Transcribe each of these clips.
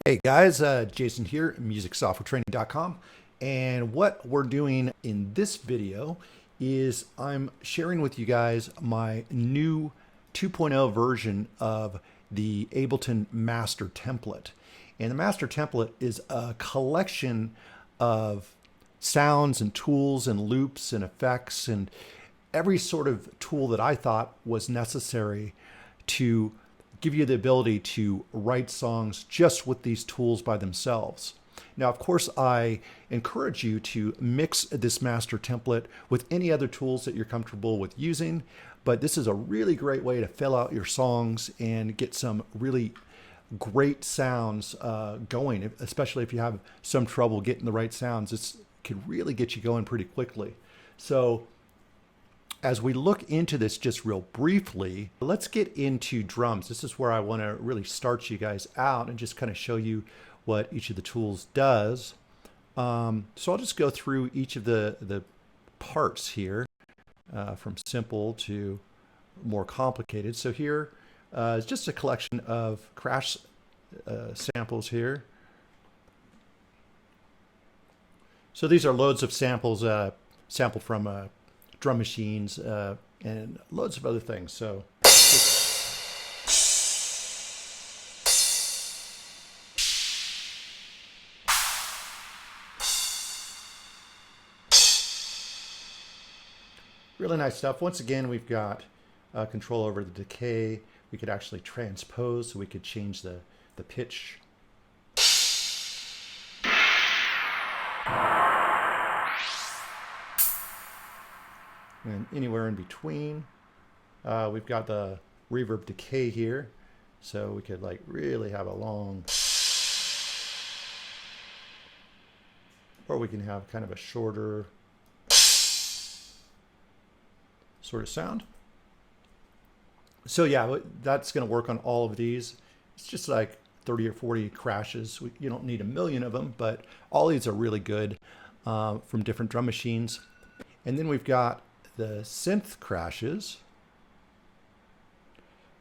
Hey guys, Jason here, musicsoftwaretraining.com. And what we're doing in this video is I'm sharing with you guys my new 2.0 version of the Ableton master template. And the master template is a collection of sounds and tools and loops and effects and every sort of tool that I thought was necessary to give you the ability to write songs just with these tools by themselves. Now, of course, I encourage you to mix this master template with any other tools that you're comfortable with using, but this is a really great way to fill out your songs and get some really great sounds going, especially if you have some trouble getting the right sounds. This could really get you going pretty quickly. So as we look into this just real briefly, let's get into drums. This is where I want to really start you guys out and just kind of show you what each of the tools does. So I'll just go through each of the parts here from simple to more complicated. So here is just a collection of crash samples here. So these are loads of samples sampled from drum machines and loads of other things. So really nice stuff. Once again, we've got control over the decay. We could actually transpose, so we could change the pitch. And anywhere in between. We've got the reverb decay here, so we could like really have a long, or we can have kind of a shorter sort of sound. So yeah, that's going to work on all of these. It's just like 30 or 40 crashes. You don't need a million of them, but all these are really good from different drum machines. And then we've got the synth crashes.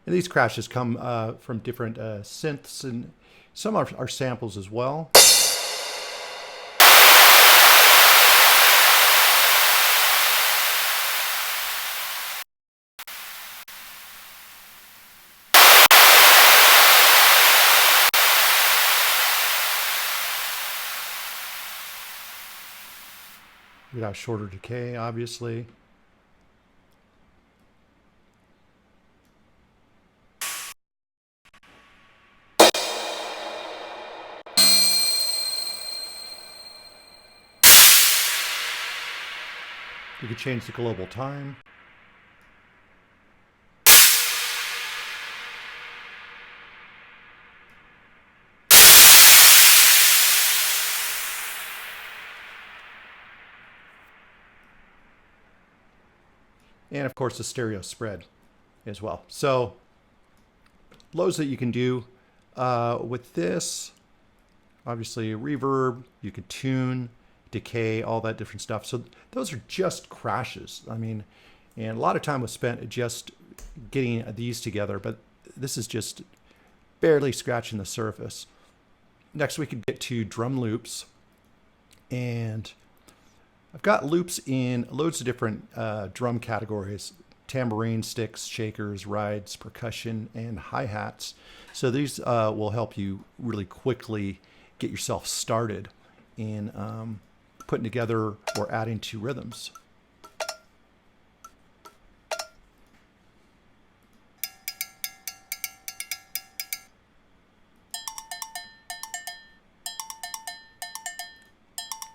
And these crashes come from different synths, and some are samples as well. We got shorter decay, obviously. You could change the global time. And of course the stereo spread as well. So loads that you can do with this. Obviously reverb, you could tune, decay, all that different stuff. So those are just crashes. I mean, and a lot of time was spent just getting these together, but this is just barely scratching the surface. Next we could get to drum loops, and I've got loops in loads of different drum categories: tambourine, sticks, shakers, rides, percussion, and hi-hats. So these will help you really quickly get yourself started in putting together or adding to rhythms.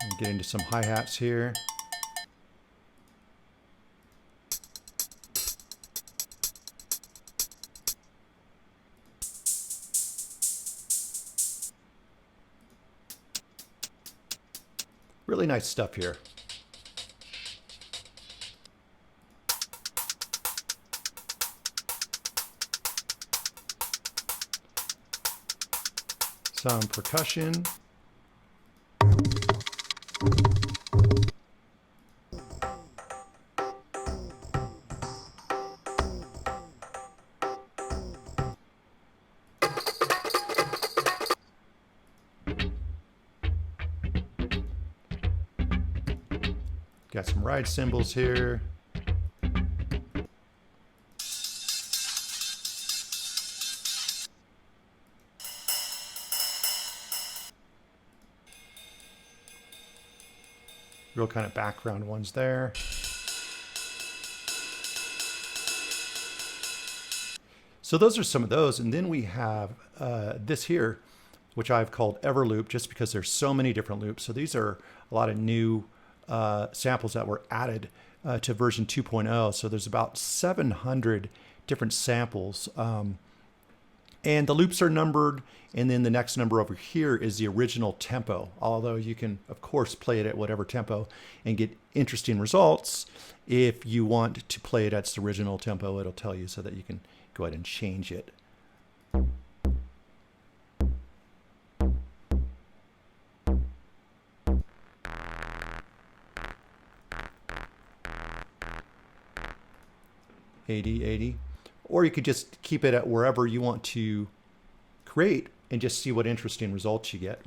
And get into some hi-hats here. Really nice stuff here. Some percussion. Got some ride cymbals here. Real kind of background ones there. So those are some of those. And then we have this here, which I've called Everloop, just because there's so many different loops. So these are a lot of new samples that were added to version 2.0. So there's about 700 different samples. And the loops are numbered, and then the next number over here is the original tempo, although you can, of course, play it at whatever tempo and get interesting results. If you want to play it at its original tempo, it'll tell you so that you can go ahead and change it. $80. Or you could just keep it at wherever you want to create and just see what interesting results you get.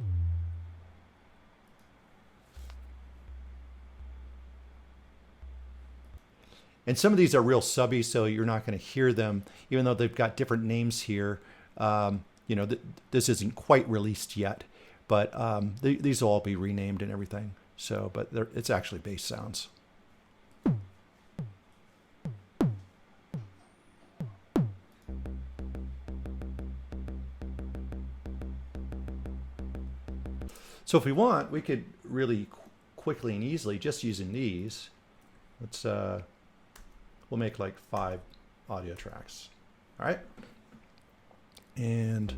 And some of these are real subby, so you're not going to hear them, even though they've got different names here. You know, this isn't quite released yet, but these will all be renamed and everything. So, but it's actually bass sounds. So if we want, we could really quickly and easily, just using these, let's we'll make like 5 audio tracks. All right. And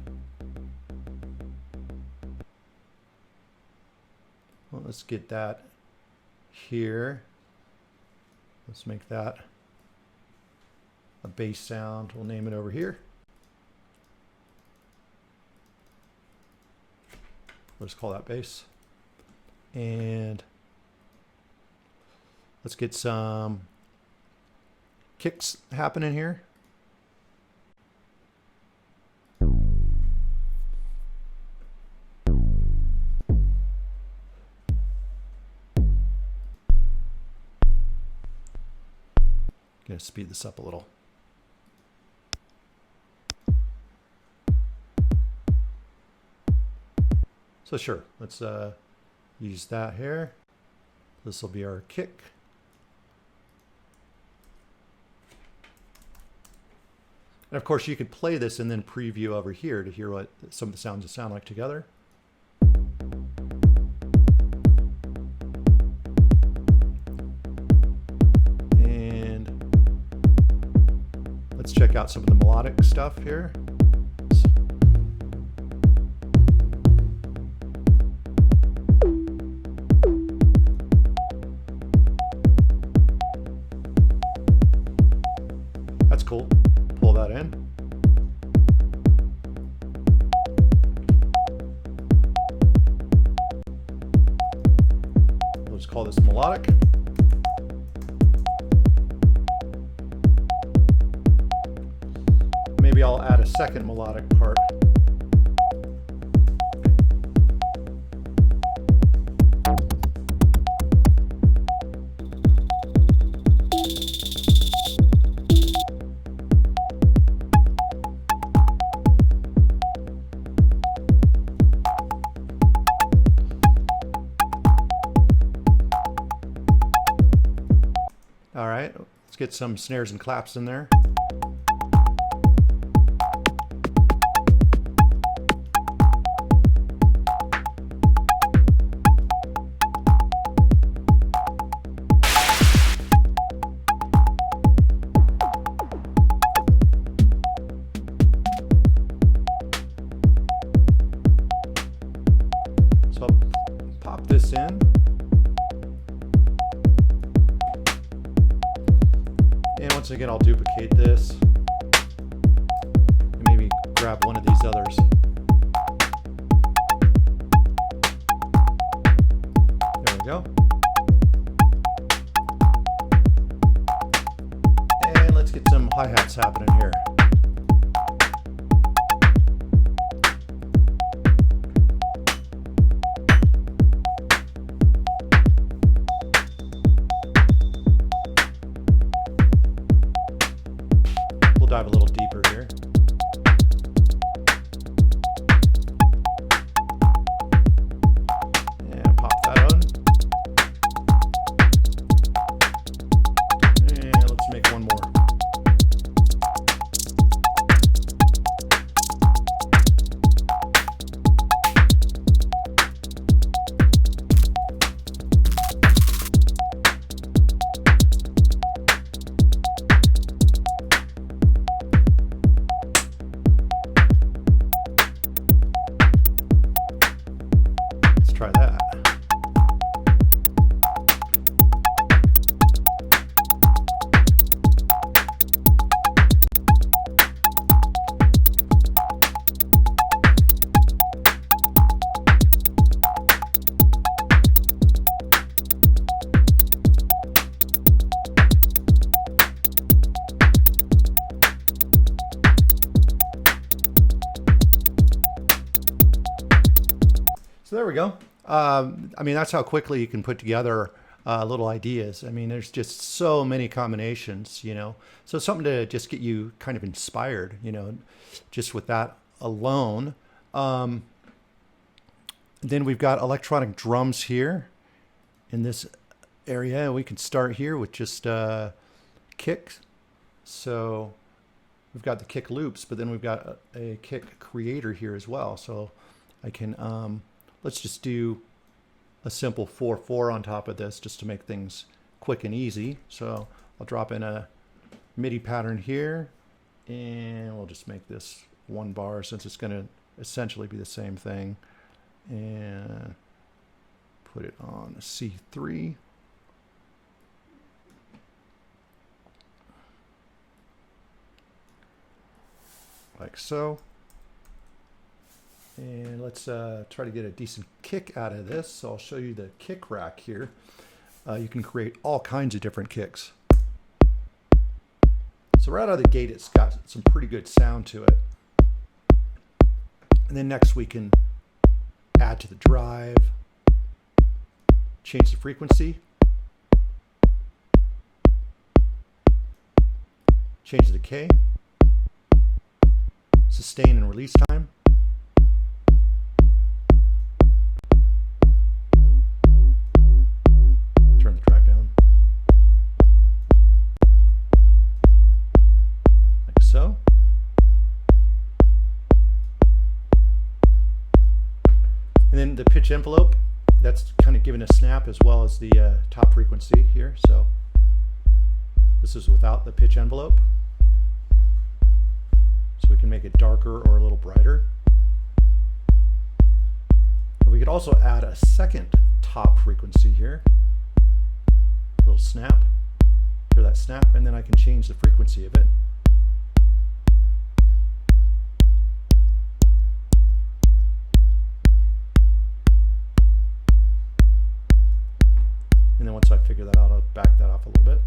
well, let's get that here. Let's make that a bass sound. We'll name it over here. Let's call that bass. And let's get some kicks happening here. Gonna speed this up a little. So sure, let's use that here. This will be our kick. And of course you could play this and then preview over here to hear what some of the sounds sound like together. And let's check out some of the melodic stuff here. That's cool. Pull that in. Let's call this melodic. Maybe I'll add a second melodic part. All right, let's get some snares and claps in there. So I'll pop this in. And once again, I'll duplicate this and maybe grab one of these others. There we go. And let's get some hi-hats happening here. try that. So there we go. I mean, that's how quickly you can put together little ideas. I mean, there's just so many combinations, you know. So something to just get you kind of inspired, you know, just with that alone. Then we've got electronic drums here in this area. We can start here with just kicks. So we've got the kick loops, but then we've got a kick creator here as well. So I can, let's just do a simple 4/4 on top of this just to make things quick and easy. So I'll drop in a MIDI pattern here, and we'll just make this 1 bar since it's going to essentially be the same thing. And put it on C3. Like so. And let's try to get a decent kick out of this. So I'll show you the kick rack here. You can create all kinds of different kicks. So right out of the gate, it's got some pretty good sound to it. And then next we can add to the drive, change the frequency, change the decay, sustain and release time, turn the track down, like so. And then the pitch envelope, that's kind of giving a snap as well as the top frequency here. So this is without the pitch envelope. So we can make it darker or a little brighter. And we could also add a second top frequency here. A little snap. Hear that snap? And then I can change the frequency of it. And then once I figure that out, I'll back that off a little bit.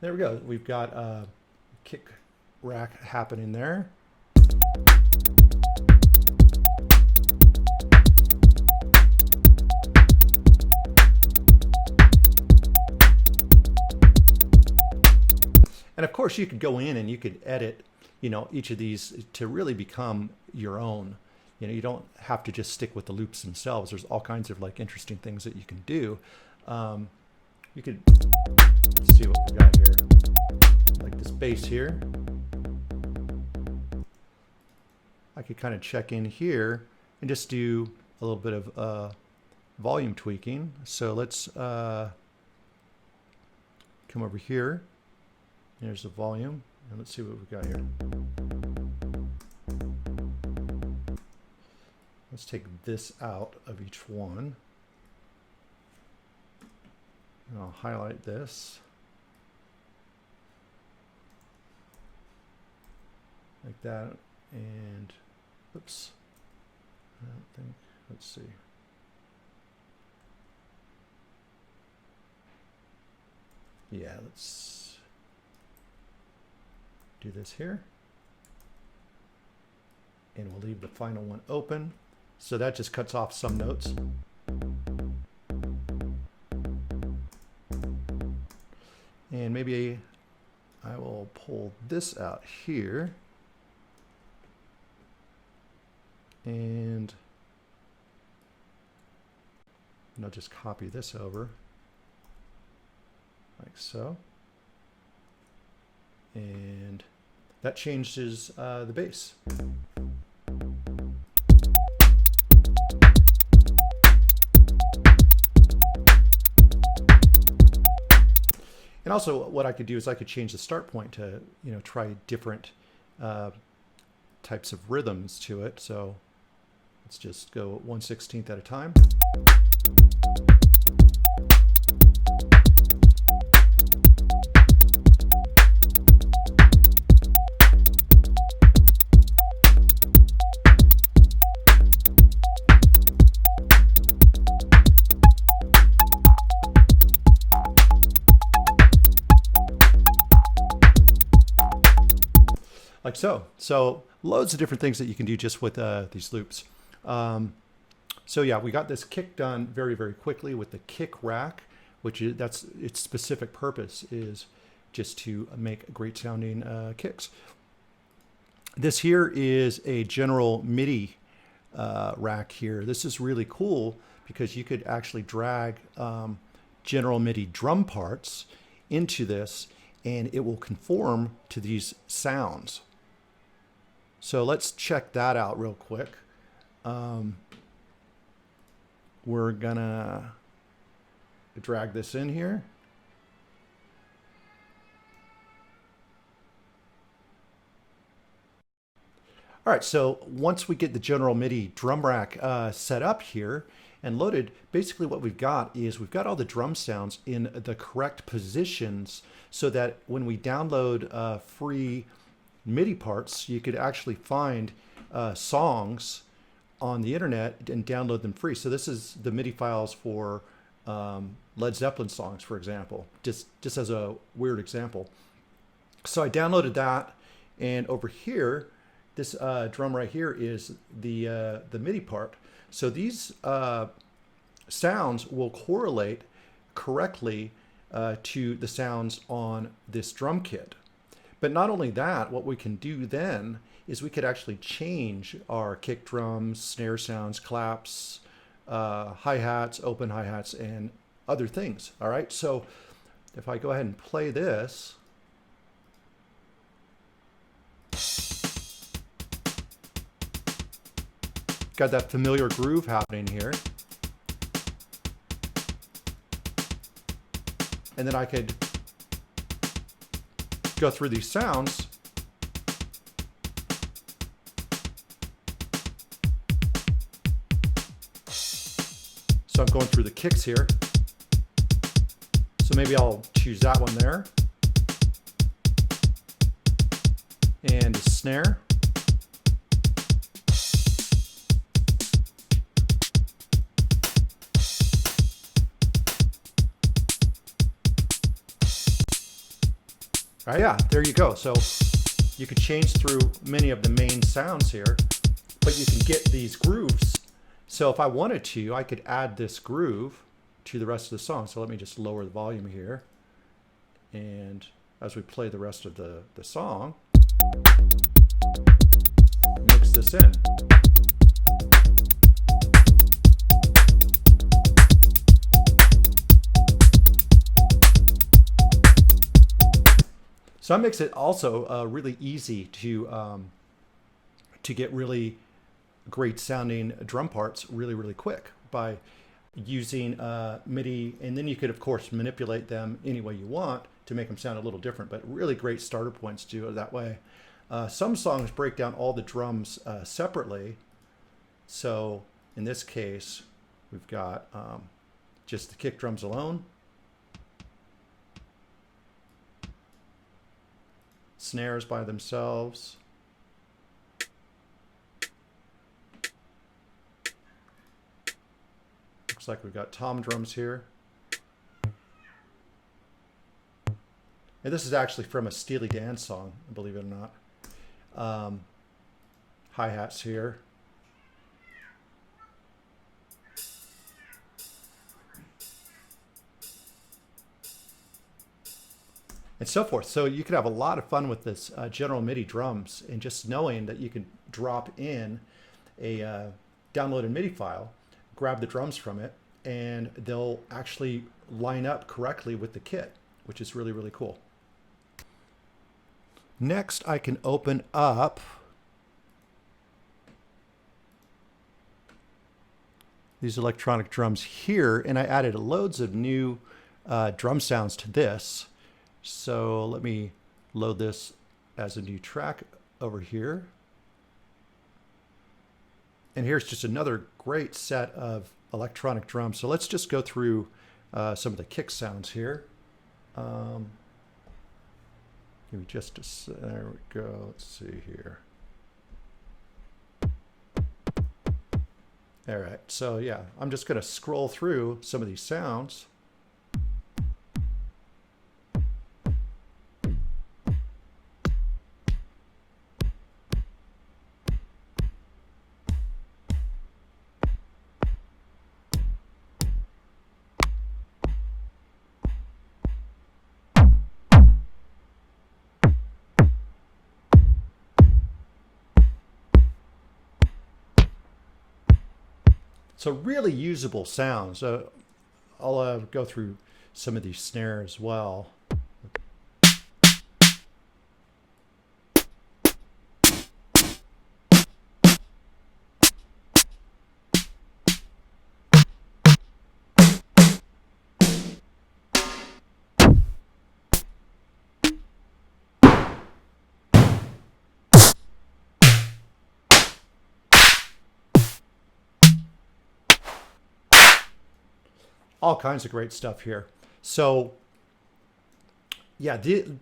There we go. We've got a kick rack happening there. And of course you could go in and you could edit, you know, each of these to really become your own. You know, you don't have to just stick with the loops themselves. There's all kinds of like interesting things that you can do. You could see what we got here, like this bass here. I could kind of check in here and just do a little bit of volume tweaking. So let's come over here. There's the volume, and let's see what we've got here. Let's take this out of each one. And I'll highlight this. Like that. And, oops. I don't think, let's see. Yeah, let's do this here. And we'll leave the final one open. So that just cuts off some notes. And maybe I will pull this out here. And I'll just copy this over. Like so. And that changes the bass. And also what I could do is I could change the start point to, you know, try different types of rhythms to it. So let's just go 1/16 at a time. Like so. So loads of different things that you can do just with these loops. So yeah, we got this kick done very, very quickly with the kick rack, which is, that's its specific purpose is just to make great sounding kicks. This here is a general MIDI rack here. This is really cool because you could actually drag general MIDI drum parts into this and it will conform to these sounds. So let's check that out real quick. We're gonna drag this in here. All right, so once we get the general MIDI drum rack set up here and loaded, basically what we've got is we've got all the drum sounds in the correct positions so that when we download free MIDI parts, you could actually find songs on the internet and download them free. So this is the MIDI files for Led Zeppelin songs, for example, just as a weird example. So I downloaded that, and over here, this drum right here is the MIDI part. So these sounds will correlate correctly to the sounds on this drum kit. But not only that, what we can do then is we could actually change our kick drums, snare sounds, claps, hi-hats, open hi-hats, and other things. All right, so if I go ahead and play this, got that familiar groove happening here. And then I could go through these sounds. So I'm going through the kicks here. So maybe I'll choose that one there. And a snare. All right, yeah, there you go. So you could change through many of the main sounds here, but you can get these grooves. So if I wanted to, I could add this groove to the rest of the song. So let me just lower the volume here. And as we play the rest of the song, mix this in. So that makes it also really easy to get really great sounding drum parts really quick by using MIDI, and then you could of course manipulate them any way you want to make them sound a little different, but really great starter points to do it that way. Some songs break down all the drums separately. So in this case, we've got just the kick drums alone, snares by themselves, looks like we've got tom drums here, and this is actually from a Steely Dan song, believe it or not. Hi-hats here, and so forth. So you could have a lot of fun with this general MIDI drums, and just knowing that you can drop in a downloaded MIDI file, grab the drums from it, and they'll actually line up correctly with the kit, which is really cool. Next, I can open up these electronic drums here, and I added loads of new drum sounds to this. So let me load this as a new track over here. And here's just another great set of electronic drums. So let's just go through some of the kick sounds here. Give me just a, there we go. Let's see here. All right, so yeah, I'm just gonna scroll through some of these sounds. So really usable sounds. I'll go through some of these snares as well. All kinds of great stuff here. So yeah,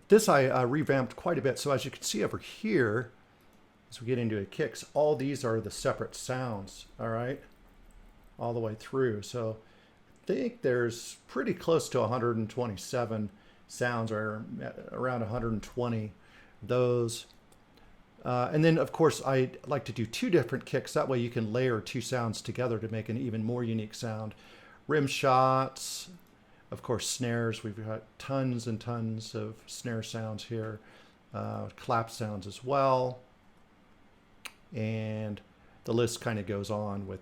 this I revamped quite a bit. So as you can see over here, as we get into the kicks, all these are the separate sounds, all right, all the way through. So I think there's pretty close to 127 sounds, or around 120 those. And then of course I like to do two different kicks. That way you can layer two sounds together to make an even more unique sound. Rim shots, of course, snares. We've got tons and tons of snare sounds here, clap sounds as well. And the list kind of goes on with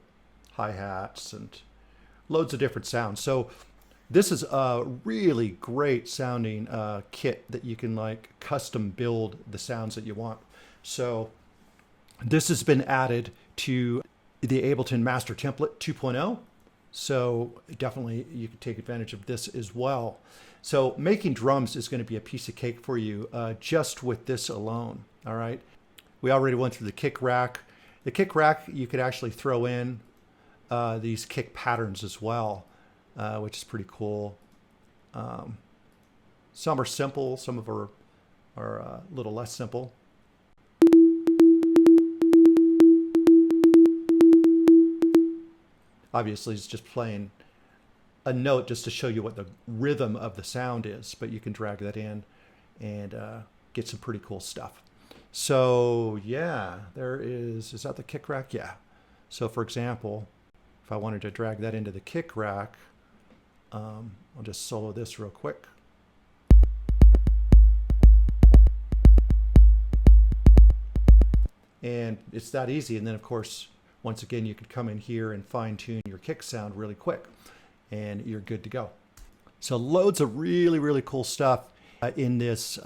hi-hats and loads of different sounds. So this is a really great sounding kit that you can like custom build the sounds that you want. So this has been added to the Ableton Master Template 2.0. So definitely you can take advantage of this as well. So making drums is going to be a piece of cake for you just with this alone. All right. We already went through the kick rack. The kick rack, you could actually throw in these kick patterns as well, which is pretty cool. Some are simple, some of them are a little less simple. Obviously, it's just playing a note just to show you what the rhythm of the sound is, but you can drag that in and get some pretty cool stuff. So yeah, is that the kick rack? Yeah. So for example, if I wanted to drag that into the kick rack, I'll just solo this real quick. And it's that easy. And then of course, once again, you could come in here and fine tune your kick sound really quick and you're good to go. So loads of really, really cool stuff in this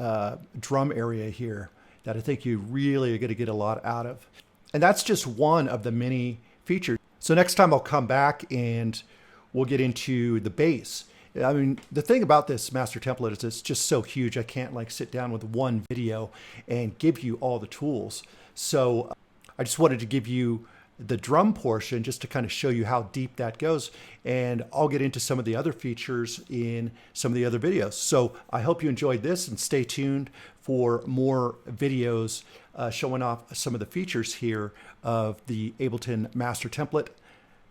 drum area here that I think you really are going to get a lot out of. And that's just one of the many features. So next time I'll come back and we'll get into the bass. I mean, the thing about this master template is it's just so huge. I can't like sit down with one video and give you all the tools. So I just wanted to give you the drum portion just to kind of show you how deep that goes. And I'll get into some of the other features in some of the other videos. So I hope you enjoyed this and stay tuned for more videos showing off some of the features here of the Ableton Master Template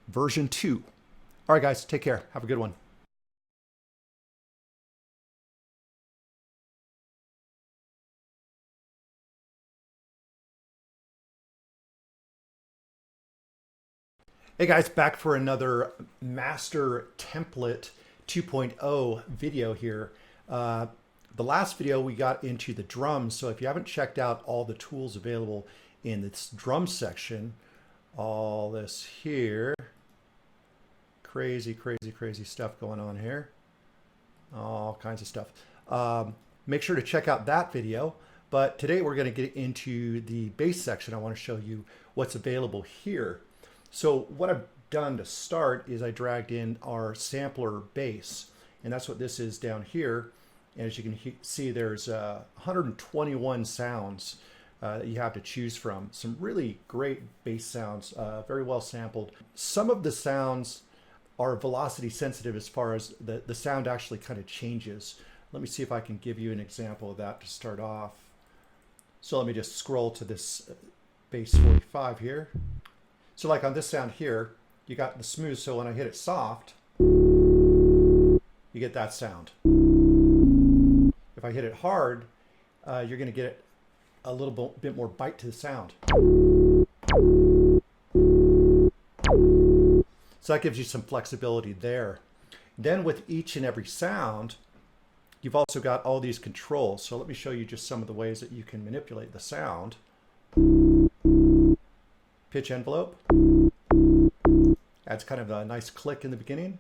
version 2. All right, guys, take care. Have a good one. Hey guys, back for another Master Template 2.0 video here. The last video we got into the drums, so if you haven't checked out all the tools available in this drum section, all this here, crazy stuff going on here, all kinds of stuff. Make sure to check out that video. But today we're going to get into the bass section. I want to show you what's available here. So what I've done to start is I dragged in our sampler bass, and that's what this is down here. And as you can see, there's 121 sounds that you have to choose from. Some really great bass sounds, very well sampled. Some of the sounds are velocity sensitive as far as the sound actually kind of changes. Let me see if I can give you an example of that to start off. So let me just scroll to this bass 45 here. So like on this sound here, you got the smooth, so when I hit it soft, you get that sound. If I hit it hard, you're going to get a little bit more bite to the sound. So that gives you some flexibility there. Then with each and every sound, you've also got all these controls. So let me show you just some of the ways that you can manipulate the sound. Pitch envelope adds kind of a nice click in the beginning.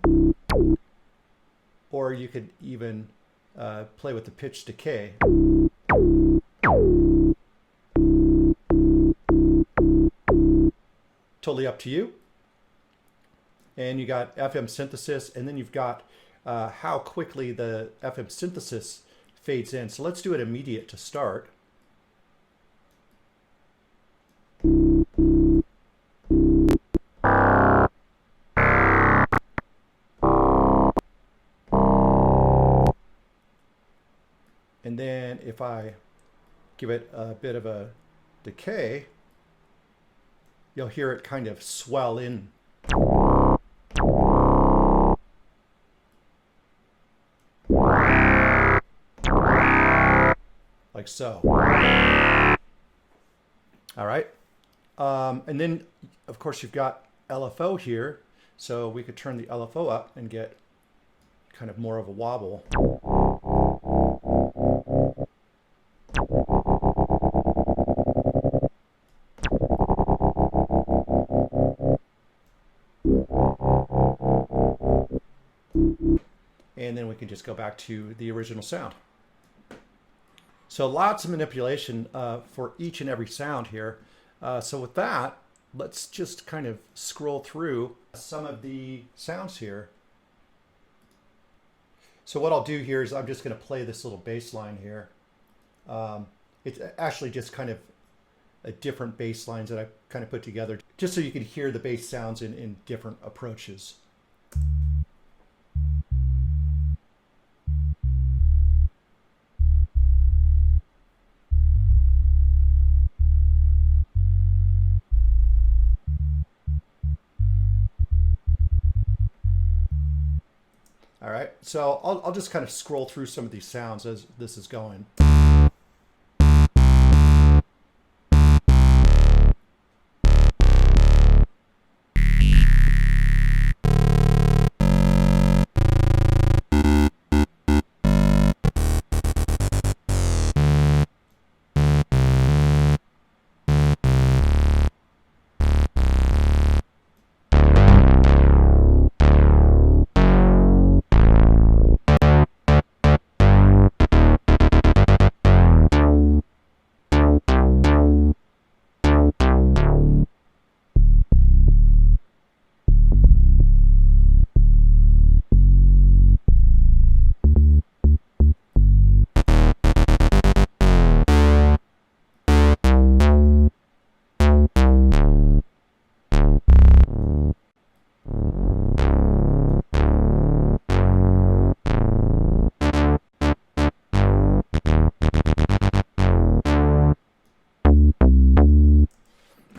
Or you could even play with the pitch decay. Totally up to you. And you got FM synthesis, and then you've got how quickly the FM synthesis fades in. So let's do it immediate to start. And then if I give it a bit of a decay, you'll hear it kind of swell in. Like so. All right. And then, of course, you've got LFO here. So we could turn the LFO up and get kind of more of a wobble. And then we can just go back to the original sound. So lots of manipulation for each and every sound here. So with that, let's just kind of scroll through some of the sounds here. So what I'll do here is I'm just going to play this little bass line here. It's actually just kind of a different bass lines that I kind of put together just so you can hear the bass sounds in different approaches. All right, so I'll just kind of scroll through some of these sounds as this is going.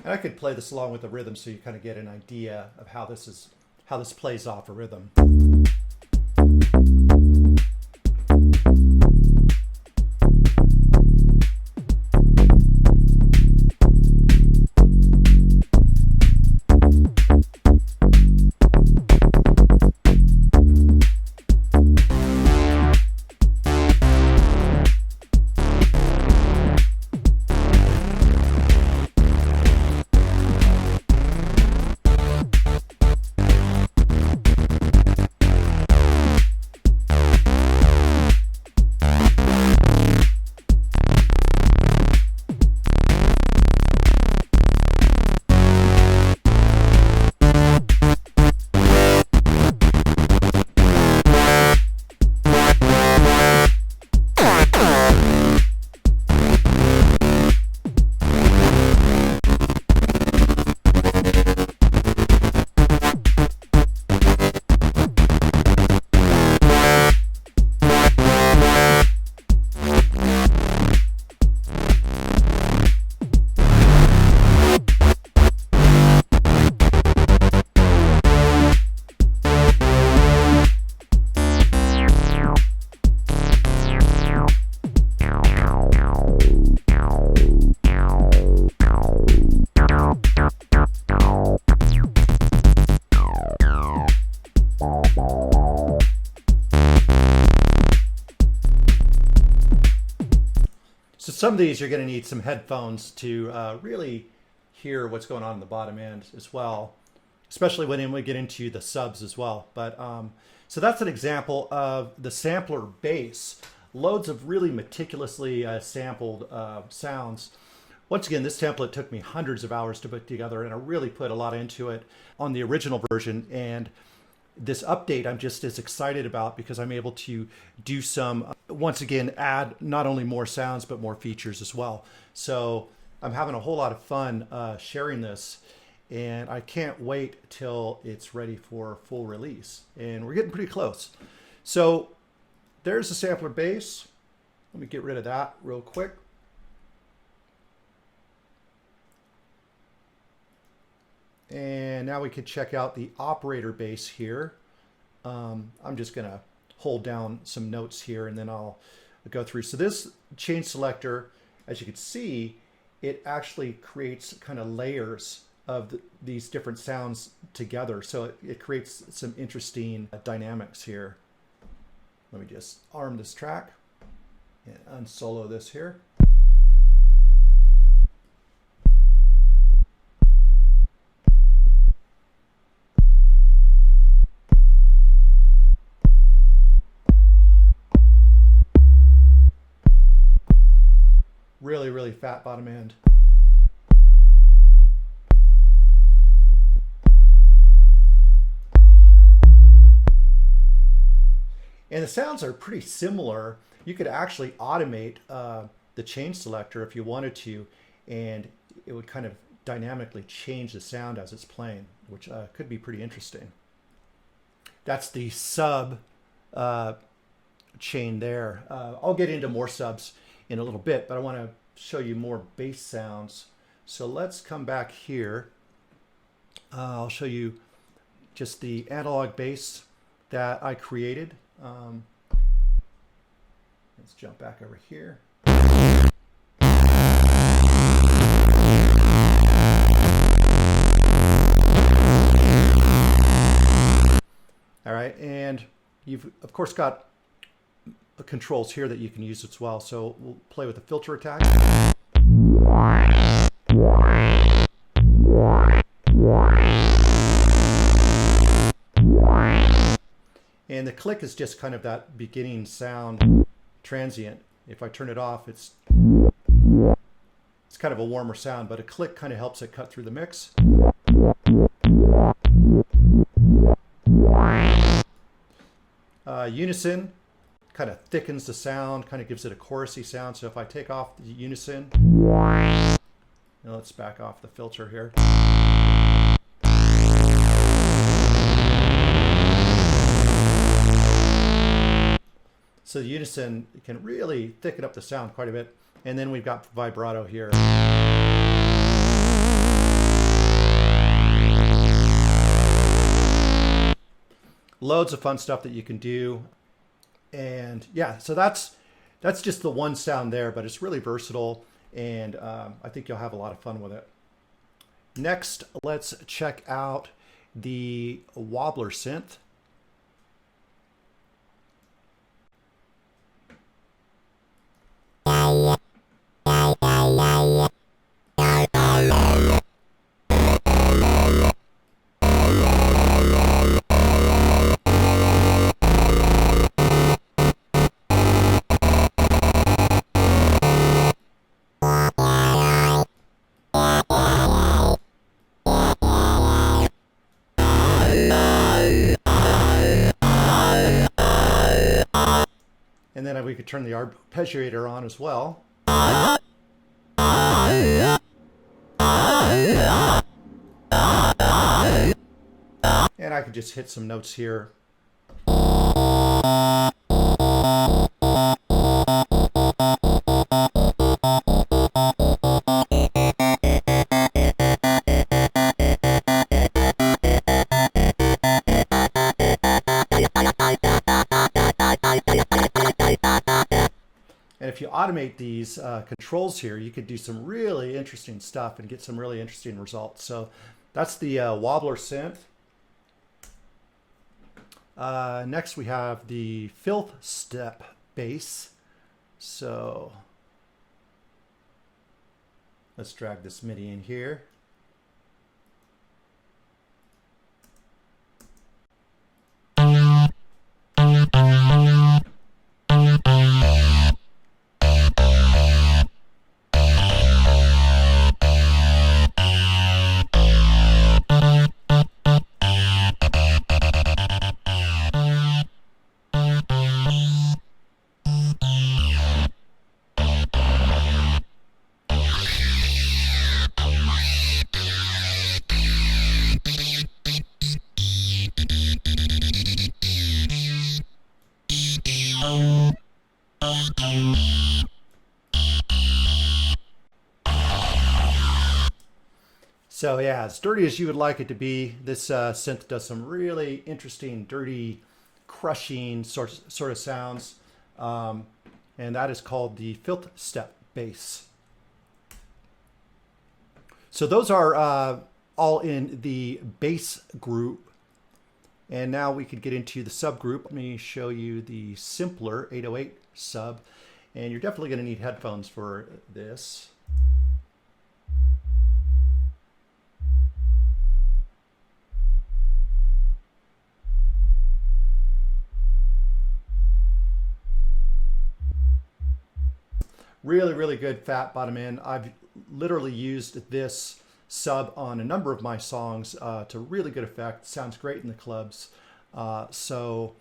And I could play this along with the rhythm so you kind of get an idea of how this plays off a rhythm. some of these you're going to need some headphones to really hear what's going on in the bottom end as well, especially when we get into the subs as well. But so that's an example of the sampler bass. Loads of really meticulously sampled sounds. Once again, this template took me hundreds of hours to put together, and I really put a lot into it on the original version. And this update I'm just as excited about because I'm able to do some, once again, add not only more sounds, but more features as well. So I'm having a whole lot of fun sharing this, and I can't wait till it's ready for full release. And we're getting pretty close. So there's the sampler bass. Let me get rid of that real quick. And now we can check out the operator bass here. I'm just gonna hold down some notes here and then I'll go through. So this chain selector, as you can see, it actually creates kind of layers of these different sounds together. So it creates some interesting dynamics here. Let me just arm this track and unsolo this here. Really, really fat bottom end. And the sounds are pretty similar. You could actually automate the chain selector if you wanted to, and it would kind of dynamically change the sound as it's playing, which could be pretty interesting. That's the sub chain there. I'll get into more subs in a little bit, but I want to show you more bass sounds. So let's come back here. I'll show you just the analog bass that I created. Let's jump back over here. All right, and you've of course got controls here that you can use as well. So we'll play with the filter attack. And the click is just kind of that beginning sound transient. If I turn it off, it's kind of a warmer sound, but a click kind of helps it cut through the mix. Unison kind of thickens the sound, kind of gives it a chorusy sound. So if I take off the unison, now let's back off the filter here. So the unison can really thicken up the sound quite a bit. And then we've got vibrato here. Loads of fun stuff that you can do. And yeah, so that's just the one sound there, but it's really versatile, and I think you'll have a lot of fun with it. Next, let's check out the wobbler synth. And then we could turn the arpeggiator on as well. And I could just hit some notes here. And if you automate these controls here, you could do some really interesting stuff and get some really interesting results. So that's the wobbler synth. Next we have the filth step bass. So Let's drag this MIDI in here. So yeah, as dirty as you would like it to be, this synth does some really interesting, dirty, crushing sort of sounds. And that is called the filth step bass. So those are all in the bass group. And now we could get into the subgroup. Let me show you the simpler 808 sub. And you're definitely going to need headphones for this. Really, really good fat bottom end. I've literally used this sub on a number of my songs to really good effect. Sounds great in the clubs. So,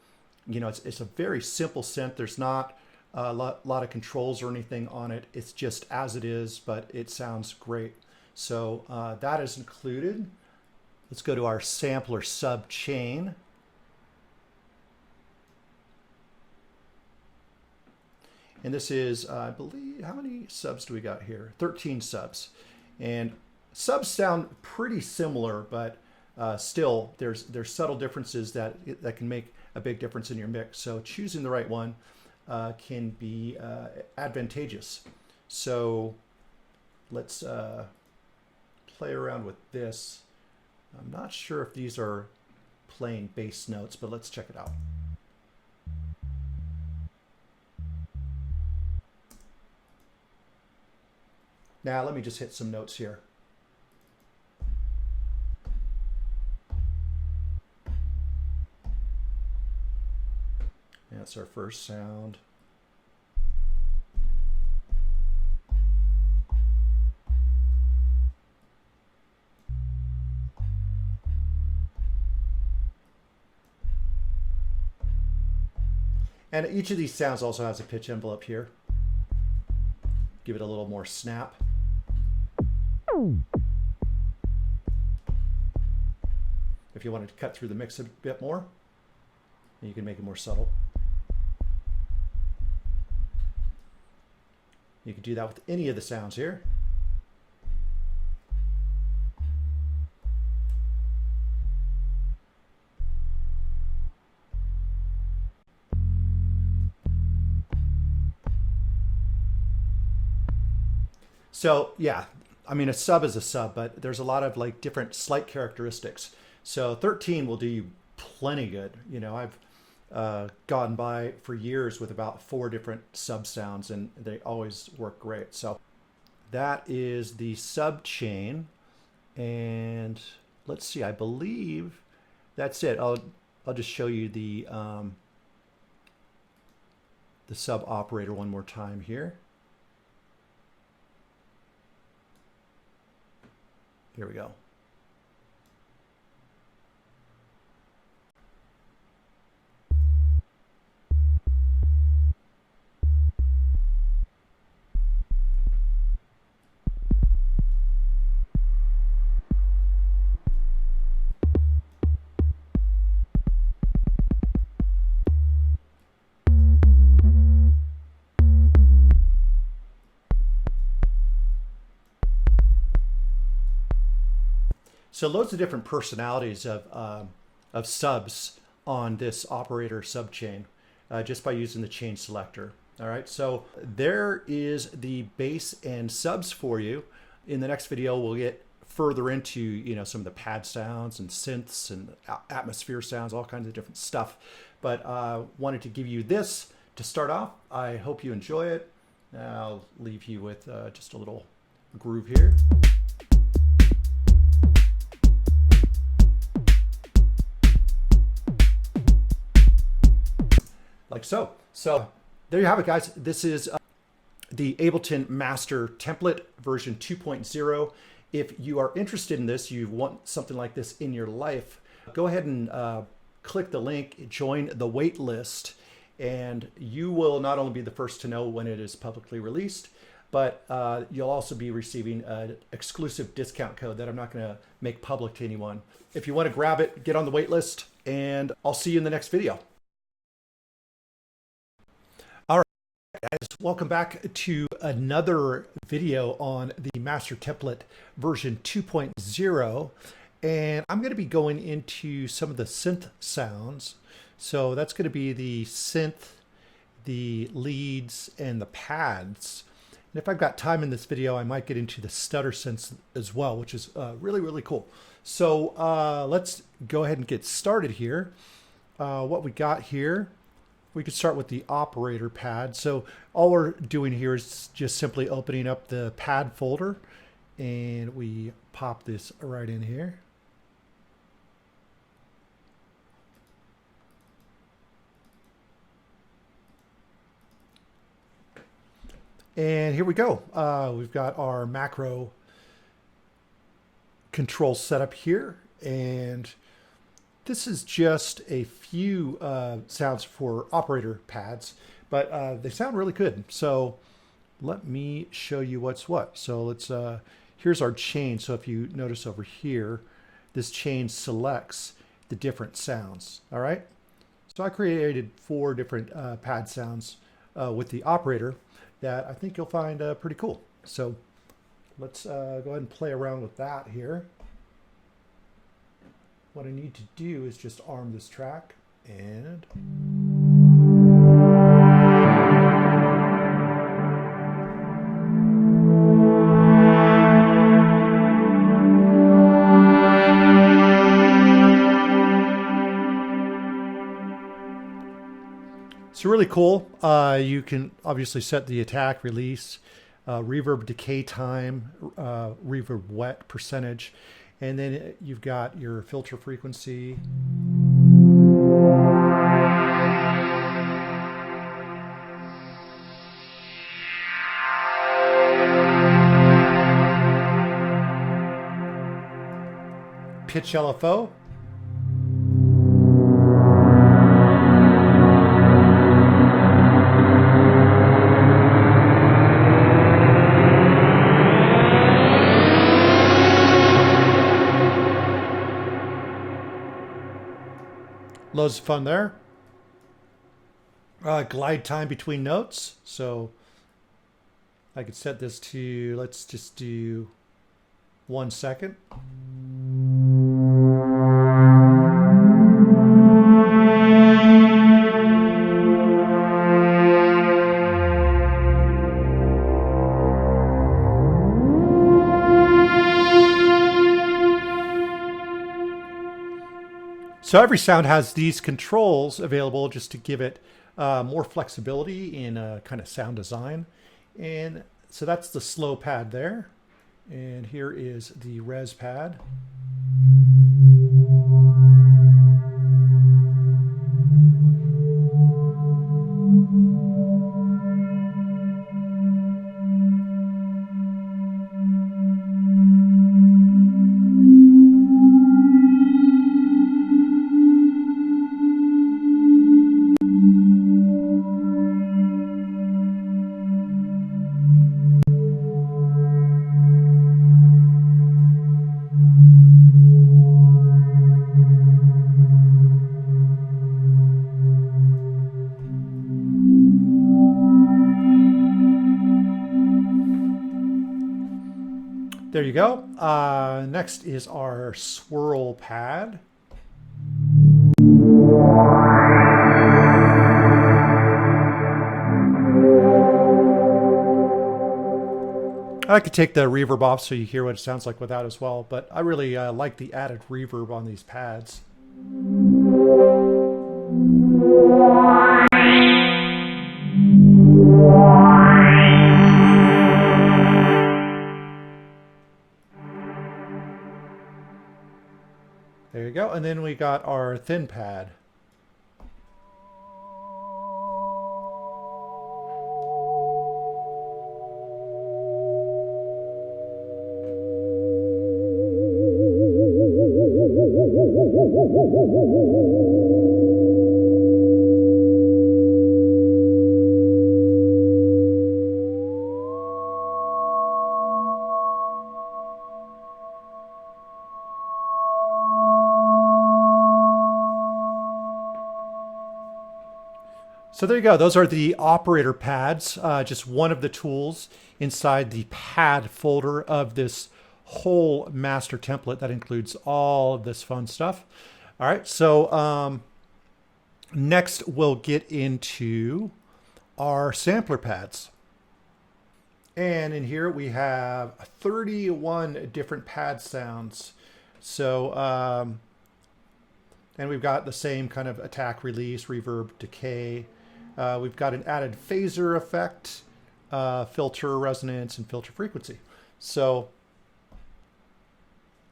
you know, it's a very simple synth. There's not a lot of controls or anything on it. It's just as it is, but it sounds great. So that is included. Let's go to our sampler sub chain. And this is, I believe, how many subs do we got here? 13 subs. And subs sound pretty similar, but still there's subtle differences that can make a big difference in your mix. So choosing the right one can be advantageous. So let's play around with this. I'm not sure if these are playing bass notes, but let's check it out. Now let me just hit some notes here. That's our first sound. And each of these sounds also has a pitch envelope here. Give it a little more snap. If you wanted to cut through the mix a bit more, you can make it more subtle. You can do that with any of the sounds here. So yeah, I mean, a sub is a sub, but there's a lot of like different slight characteristics. So 13 will do you plenty good. You know, I've gone by for years with about 4 different sub sounds and they always work great. So that is the sub chain. And let's see, I believe that's it. I'll just show you the sub operator one more time here. Here we go. So loads of different personalities of subs on this operator subchain just by using the chain selector. All right, so there is the bass and subs for you. In the next video, we'll get further into, you know, some of the pad sounds and synths and atmosphere sounds, all kinds of different stuff. But wanted to give you this to start off. I hope you enjoy it. I'll leave you with just a little groove here. Like so. So there you have it, guys. This is the Ableton Master Template version 2.0. If you are interested in this, you want something like this in your life, go ahead and click the link, join the wait list, and you will not only be the first to know when it is publicly released, but you'll also be receiving an exclusive discount code that I'm not going to make public to anyone. If you want to grab it, get on the wait list, and I'll see you in the next video. Guys, welcome back to another video on the Master Template version 2.0, and I'm going to be going into some of the synth sounds. So that's going to be the synth, the leads, and the pads. And if I've got time in this video, I might get into the stutter synths as well, which is really, really cool. So let's go ahead and get started here. What we got here, we could start with the operator pad. So all we're doing here is just simply opening up the pad folder, and we pop this right in here. And here we go. We've got our macro control setup here, and this is just a few sounds for operator pads, but they sound really good. So let me show you what's what. So let's, here's our chain. So if you notice over here, this chain selects the different sounds, all right? So I created 4 different pad sounds with the operator that I think you'll find pretty cool. So let's go ahead and play around with that here. What I need to do is just arm this track and it's really cool. You can obviously set the attack, release, reverb decay time, reverb wet percentage, and then you've got your filter frequency. Pitch LFO. Loads of fun there. Glide time between notes. So I could set this to, let's just do 1 second. So every sound has these controls available just to give it more flexibility in kind of sound design. And so that's the slow pad there. And here is the res pad. There you go. Next is our swirl pad. I could take the reverb off so you hear what it sounds like without as well, but I really like the added reverb on these pads. There you go. And then we got our thin pad. So there you go. Those are the operator pads, just one of the tools inside the pad folder of this whole master template that includes all of this fun stuff. All right, so next we'll get into our sampler pads. And in here we have 31 different pad sounds. So, and we've got the same kind of attack, release, reverb, decay. We've got an added phaser effect, filter resonance, and filter frequency. So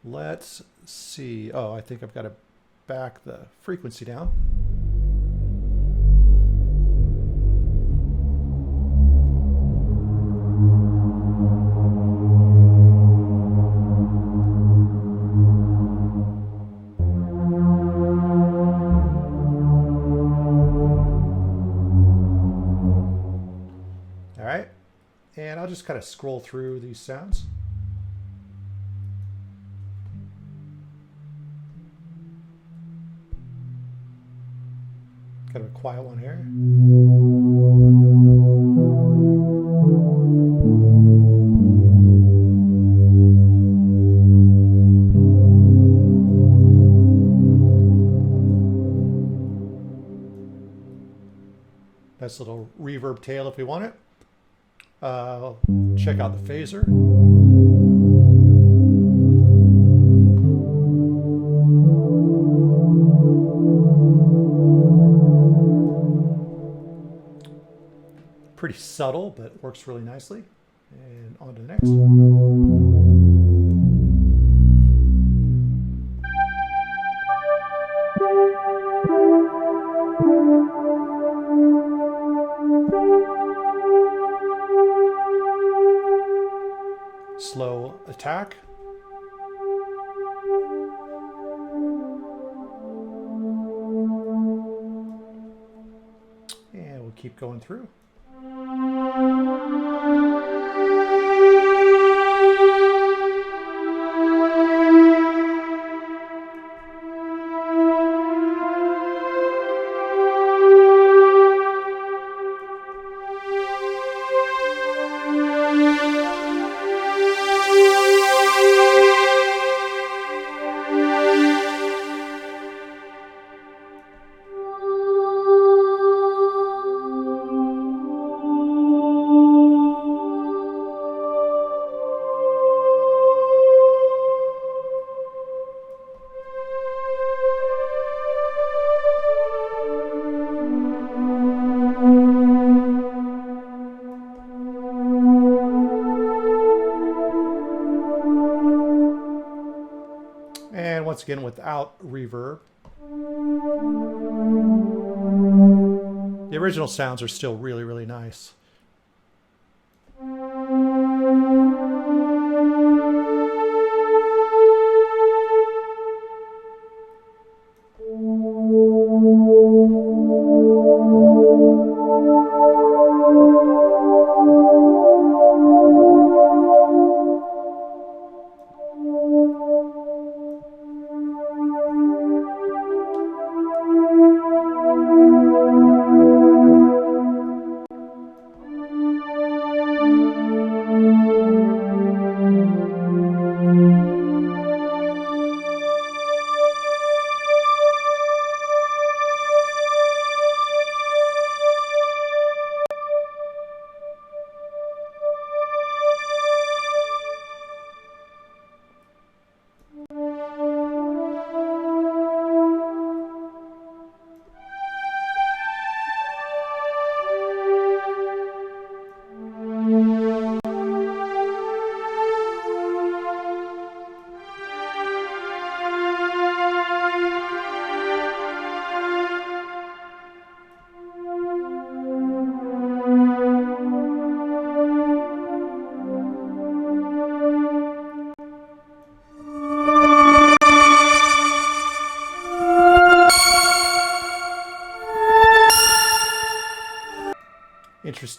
let's see. Oh, I think I've got to back the frequency down. And I'll just kind of scroll through these sounds. Kind of a quiet one here. Nice little reverb tail if we want it. Check out the phaser. Pretty subtle, but works really nicely. And on to the next. Slow attack. And we'll keep going through. And once again, without reverb. The original sounds are still really, really nice.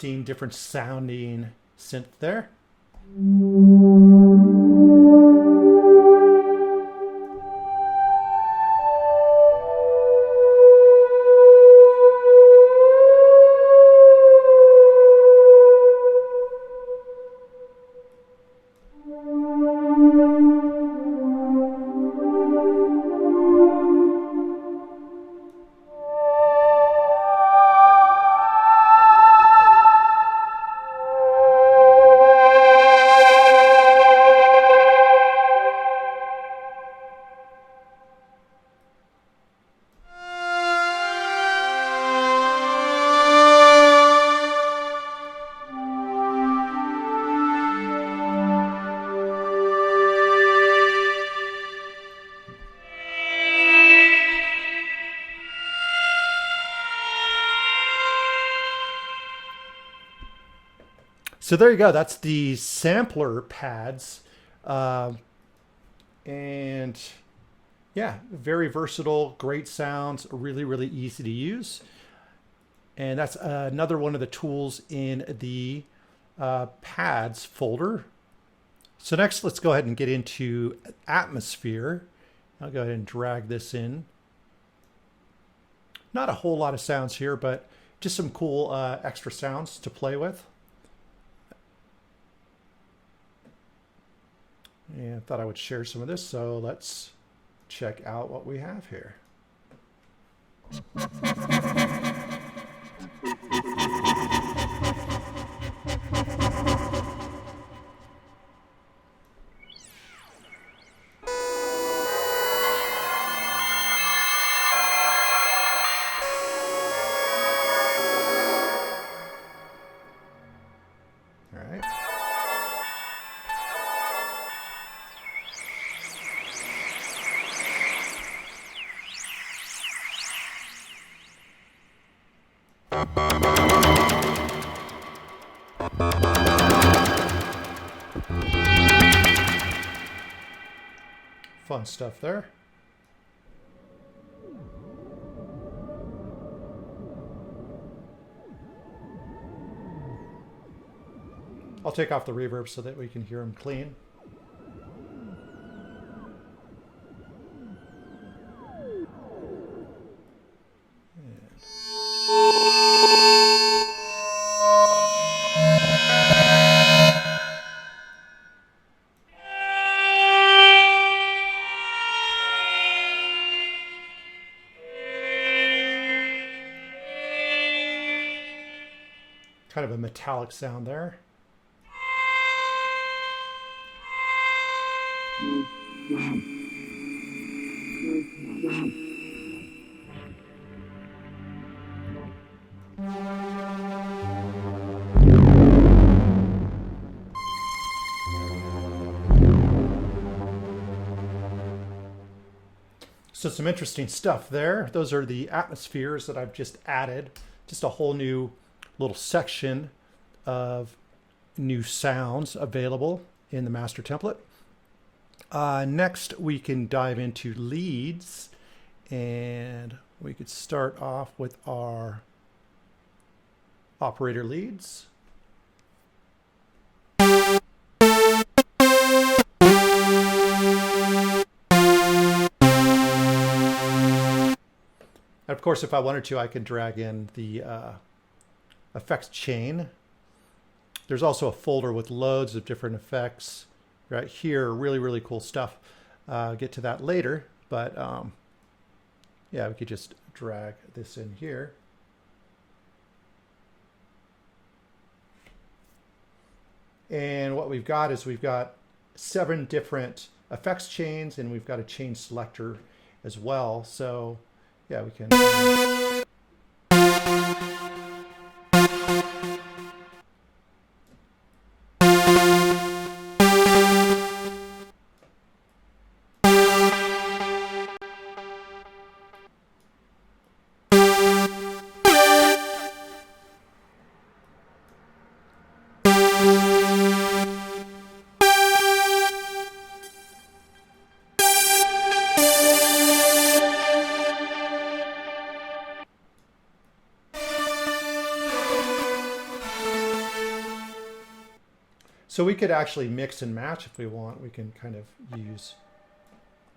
interesting, different sounding synth there. So there you go. That's the sampler pads. And yeah, very versatile, great sounds, really, really easy to use. And that's another one of the tools in the pads folder. So next, let's go ahead and get into atmosphere. I'll go ahead and drag this in. Not a whole lot of sounds here, but just some cool extra sounds to play with. And I thought I would share some of this, so let's check out what we have here. All right. Fun stuff there. I'll take off the reverb so that we can hear them clean. Kind of a metallic sound there. So some interesting stuff there. Those are the atmospheres that I've just added. Just a whole new little section of new sounds available in the master template. Next, we can dive into leads, and we could start off with our operator leads. And of course, if I wanted to, I could drag in the effects chain. There's also a folder with loads of different effects right here. Really, really cool stuff. Get to that later, but yeah, we could just drag this in here. And what we've got is we've got 7 different effects chains, and we've got a chain selector as well. So yeah, we can. So we could actually mix and match if we want. We can kind of use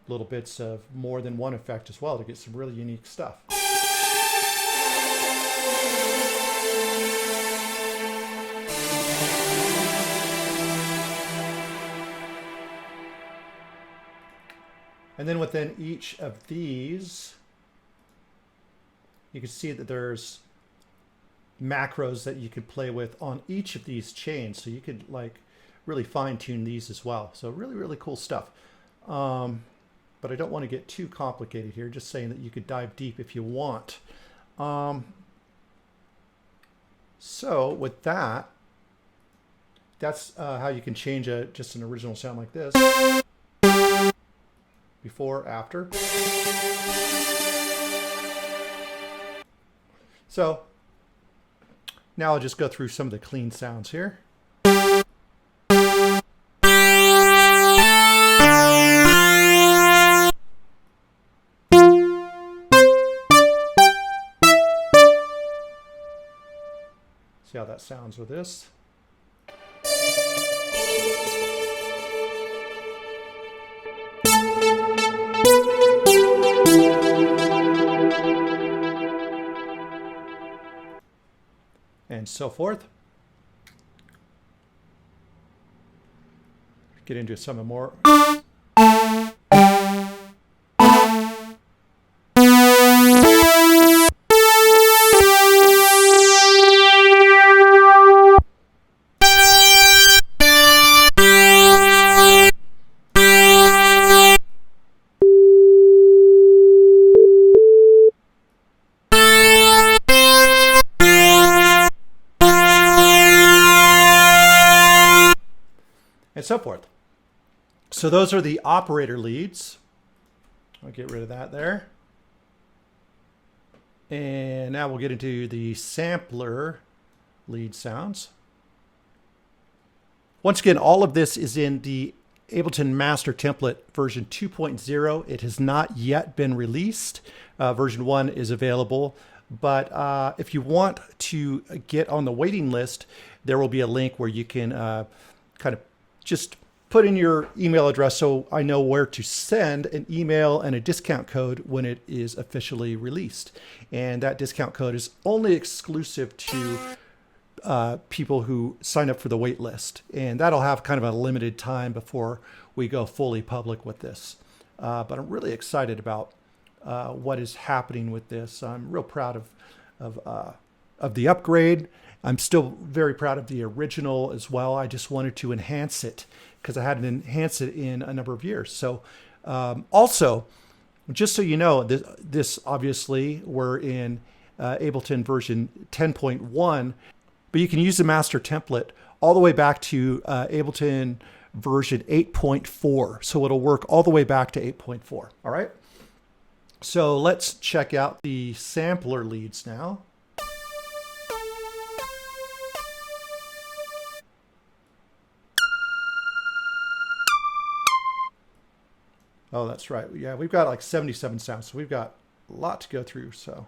little bits of more than one effect as well to get some really unique stuff. And then within each of these, you can see that there's macros that you could play with on each of these chains. So you could like really fine tune these as well. So really, really cool stuff. But I don't want to get too complicated here, just saying that you could dive deep if you want. So with that, that's how you can change just an original sound like this. Before, after. So now I'll just go through some of the clean sounds here. See how that sounds with this. And so forth. Get into some more. And so forth. So those are the operator leads. I'll get rid of that there. And now we'll get into the sampler lead sounds. Once again, all of this is in the Ableton Master Template version 2.0. It has not yet been released. Version 1 is available. But if you want to get on the waiting list, there will be a link where you can kind of just put in your email address so I know where to send an email and a discount code when it is officially released. And that discount code is only exclusive to people who sign up for the wait list. And that'll have kind of a limited time before we go fully public with this. But I'm really excited about what is happening with this. I'm real proud of the upgrade. I'm still very proud of the original as well. I just wanted to enhance it because I hadn't enhanced it in a number of years. So also, just so you know, this obviously we're in Ableton version 10.1, but you can use the master template all the way back to Ableton version 8.4. So it'll work all the way back to 8.4. All right. So let's check out the sampler leads now. Oh, that's right. Yeah, we've got like 77 sounds, so we've got a lot to go through. So.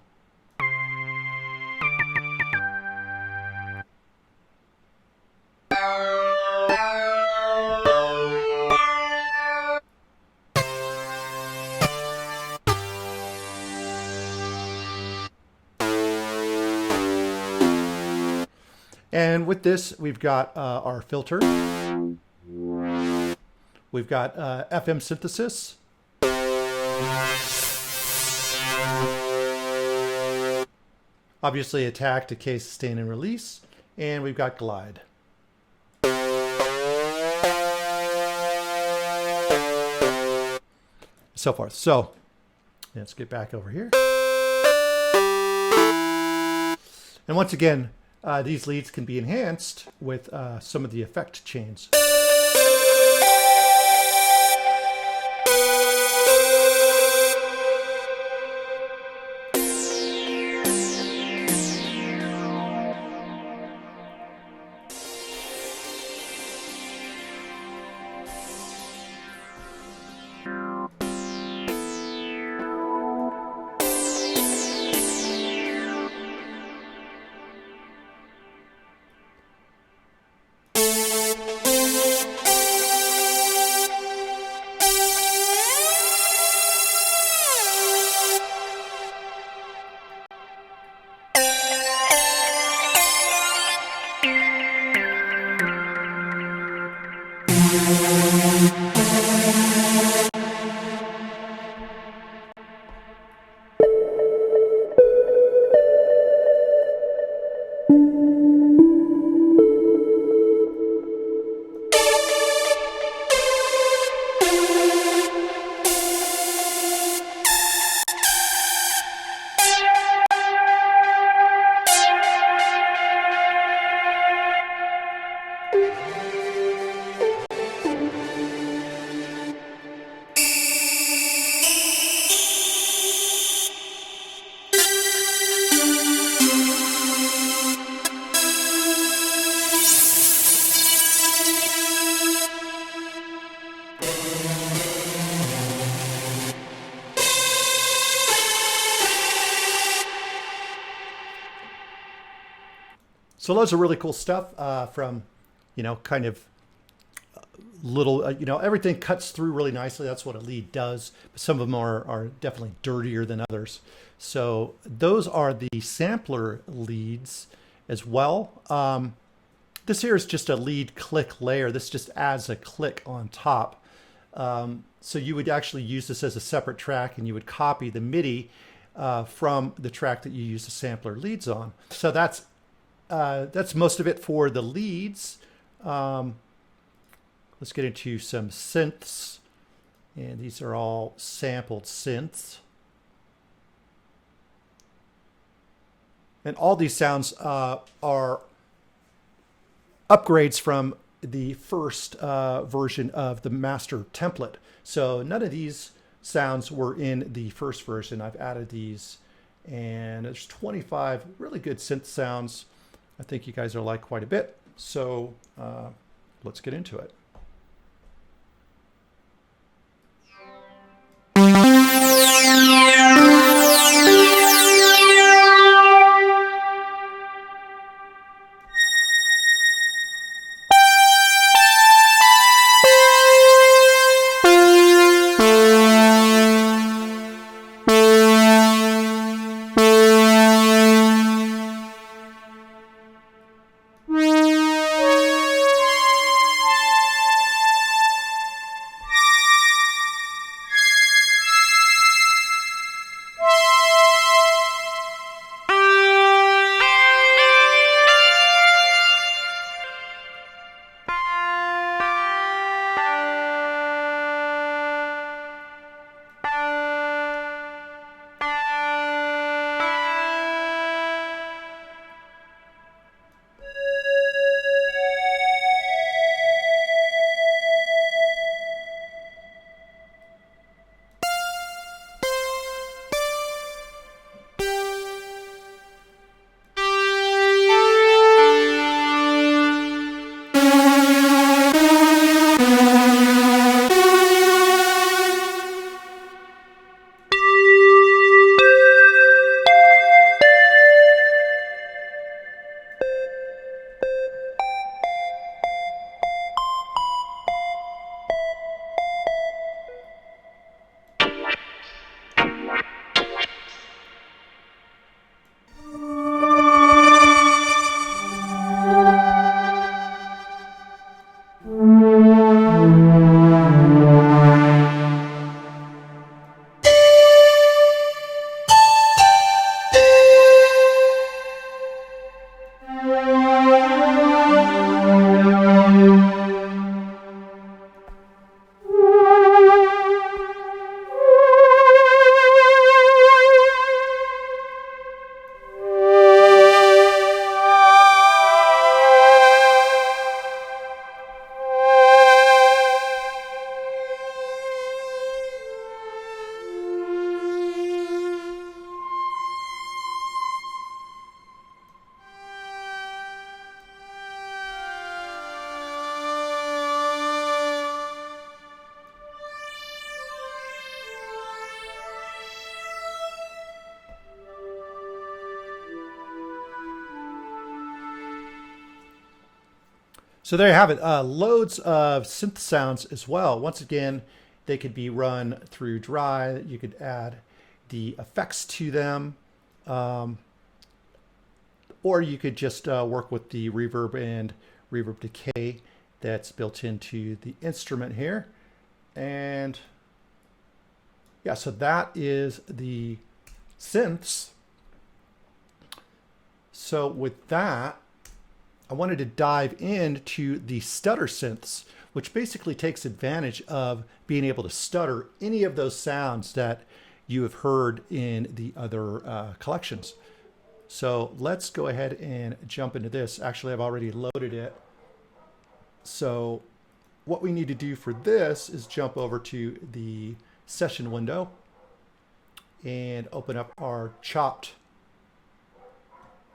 And with this, we've got our filter. We've got FM synthesis. Obviously attack, decay, sustain, and release. And we've got glide. So forth. So let's get back over here. And once again, these leads can be enhanced with some of the effect chains. So those are really cool stuff from, kind of little, everything cuts through really nicely. That's what a lead does. But some of them are definitely dirtier than others. So those are the sampler leads as well. This here is just a lead click layer. This just adds a click on top. So you would actually use this as a separate track, and you would copy the MIDI from the track that you use the sampler leads on. So that's most of it for the leads. Let's get into some synths, and these are all sampled synths. And all these sounds are upgrades from the first version of the master template. So none of these sounds were in the first version. I've added these, and there's 25 really good synth sounds. I think you guys are like quite a bit. So let's get into it. So there you have it. Loads of synth sounds as well. Once again, they could be run through Dry. You could add the effects to them. Or you could just work with the reverb and reverb decay that's built into the instrument here. And yeah, so that is the synths. So with that, I wanted to dive into the stutter synths, which basically takes advantage of being able to stutter any of those sounds that you have heard in the other collections. So let's go ahead and jump into this. Actually, I've already loaded it. So what we need to do for this is jump over to the session window and open up our chopped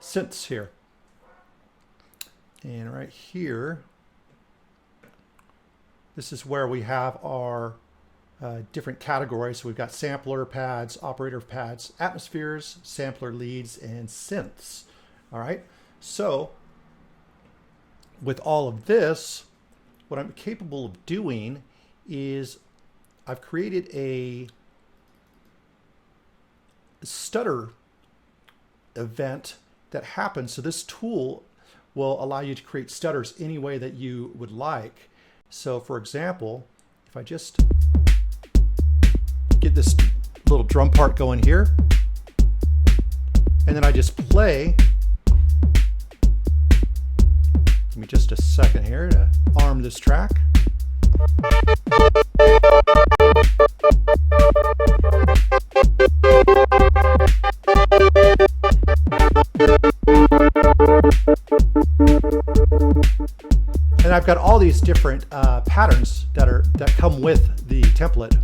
synths here. And right here, this is where we have our different categories. So we've got sampler pads, operator pads, atmospheres, sampler leads, and synths. All right. So with all of this, what I'm capable of doing is I've created a stutter event that happens. So this tool will allow you to create stutters any way that you would like. So for example, if I just get this little drum part going here, and then I just play. Give me just a second here to arm this track. And I've got all these different patterns that come with the template.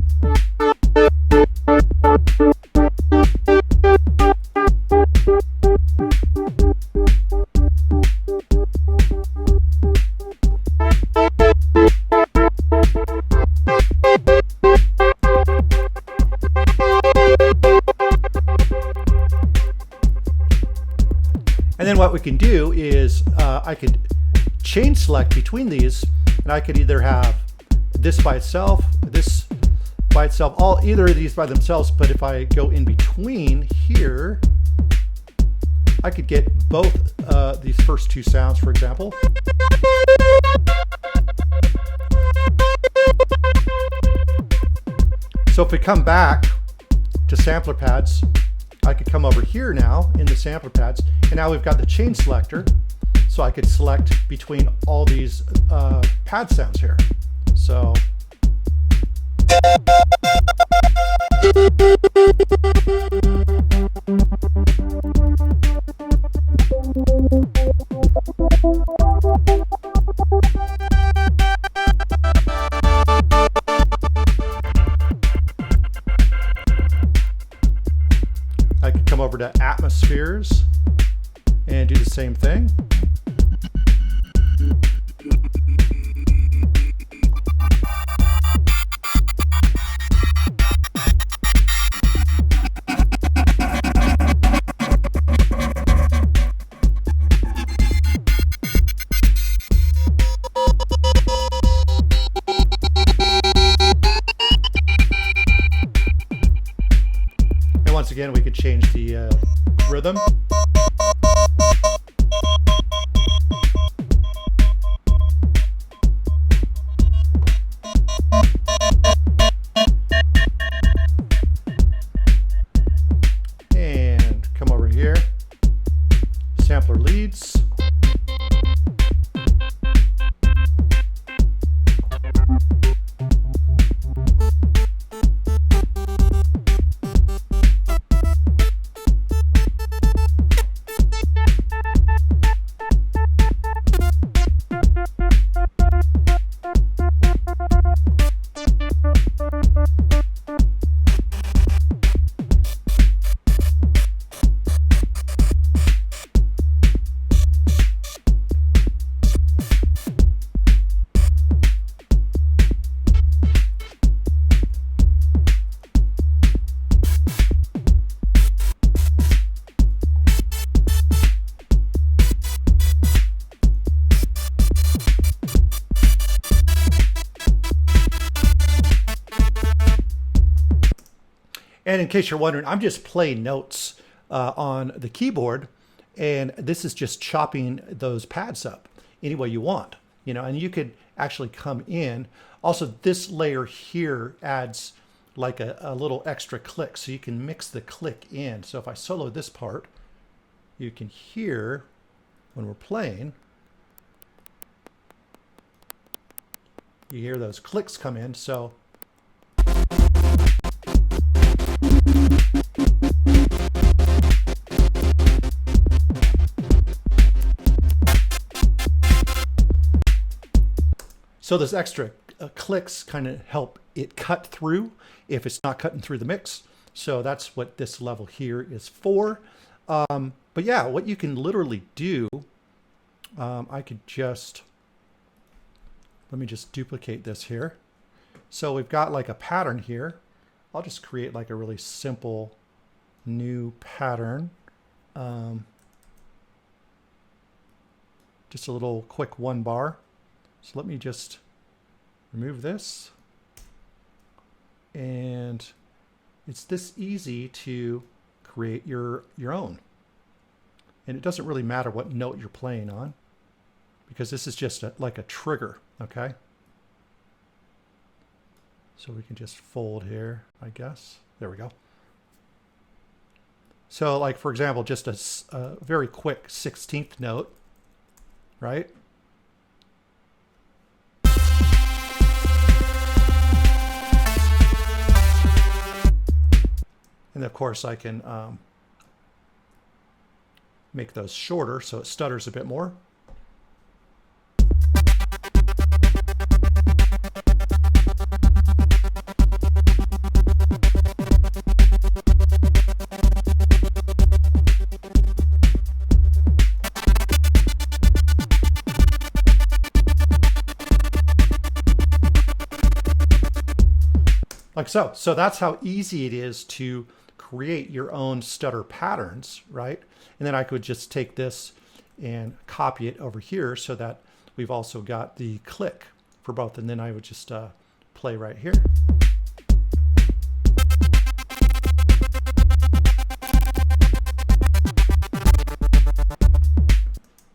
And then what we can do is I could chain select between these, and I could either have this by itself, this by itself, either of these by themselves, but if I go in between here, I could get both these first two sounds, for example. So if we come back to sampler pads, I could come over here now in the sampler pads, and now we've got the chain selector, so I could select between all these pad sounds here. So I could come over to atmospheres and do the same thing. Once again, we could change the rhythm. And come over here, sampler leads. And in case you're wondering, I'm just playing notes on the keyboard, and this is just chopping those pads up any way you want, and you could actually come in. Also, this layer here adds like a little extra click, so you can mix the click in. So if I solo this part, you can hear when we're playing, you hear those clicks come in. So those extra clicks kind of help it cut through if it's not cutting through the mix. So that's what this level here is for. But yeah, what you can literally do, I could just, let me just duplicate this here. So we've got like a pattern here. I'll just create like a really simple new pattern. just a little quick 1 bar. So let me just remove this. And it's this easy to create your own. And it doesn't really matter what note you're playing on, because this is just like a trigger, okay? So we can just fold here, I guess. There we go. So like, for example, just a very quick 16th note, right? And of course I can make those shorter so it stutters a bit more. Like so. So that's how easy it is to create your own stutter patterns, right? And then I could just take this and copy it over here so that we've also got the click for both. And then I would just play right here.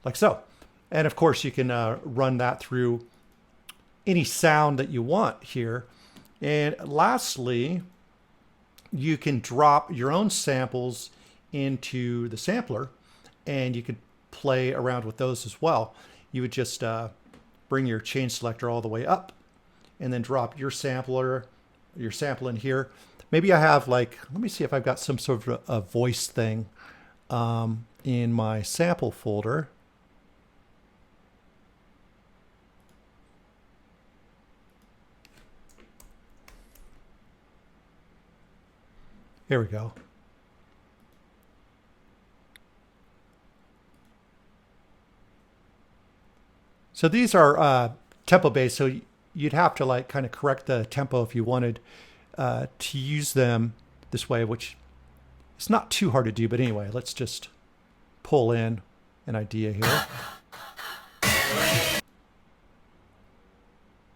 Like so. And of course you can run that through any sound that you want here. And lastly, you can drop your own samples into the sampler and you can play around with those as well. You would just bring your chain selector all the way up and then drop your sample in here. Maybe I have like, let me see if I've got some sort of a voice thing in my sample folder. Here we go. So these are tempo based, so you'd have to like kind of correct the tempo if you wanted to use them this way, which is not too hard to do. But anyway, let's just pull in an idea here.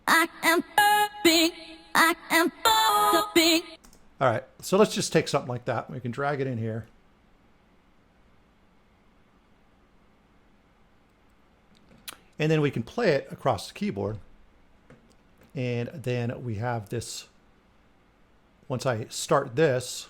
I am perfect. I am perfect. All right, so let's just take something like that. We can drag it in here. And then we can play it across the keyboard. And then we have this, once I start this,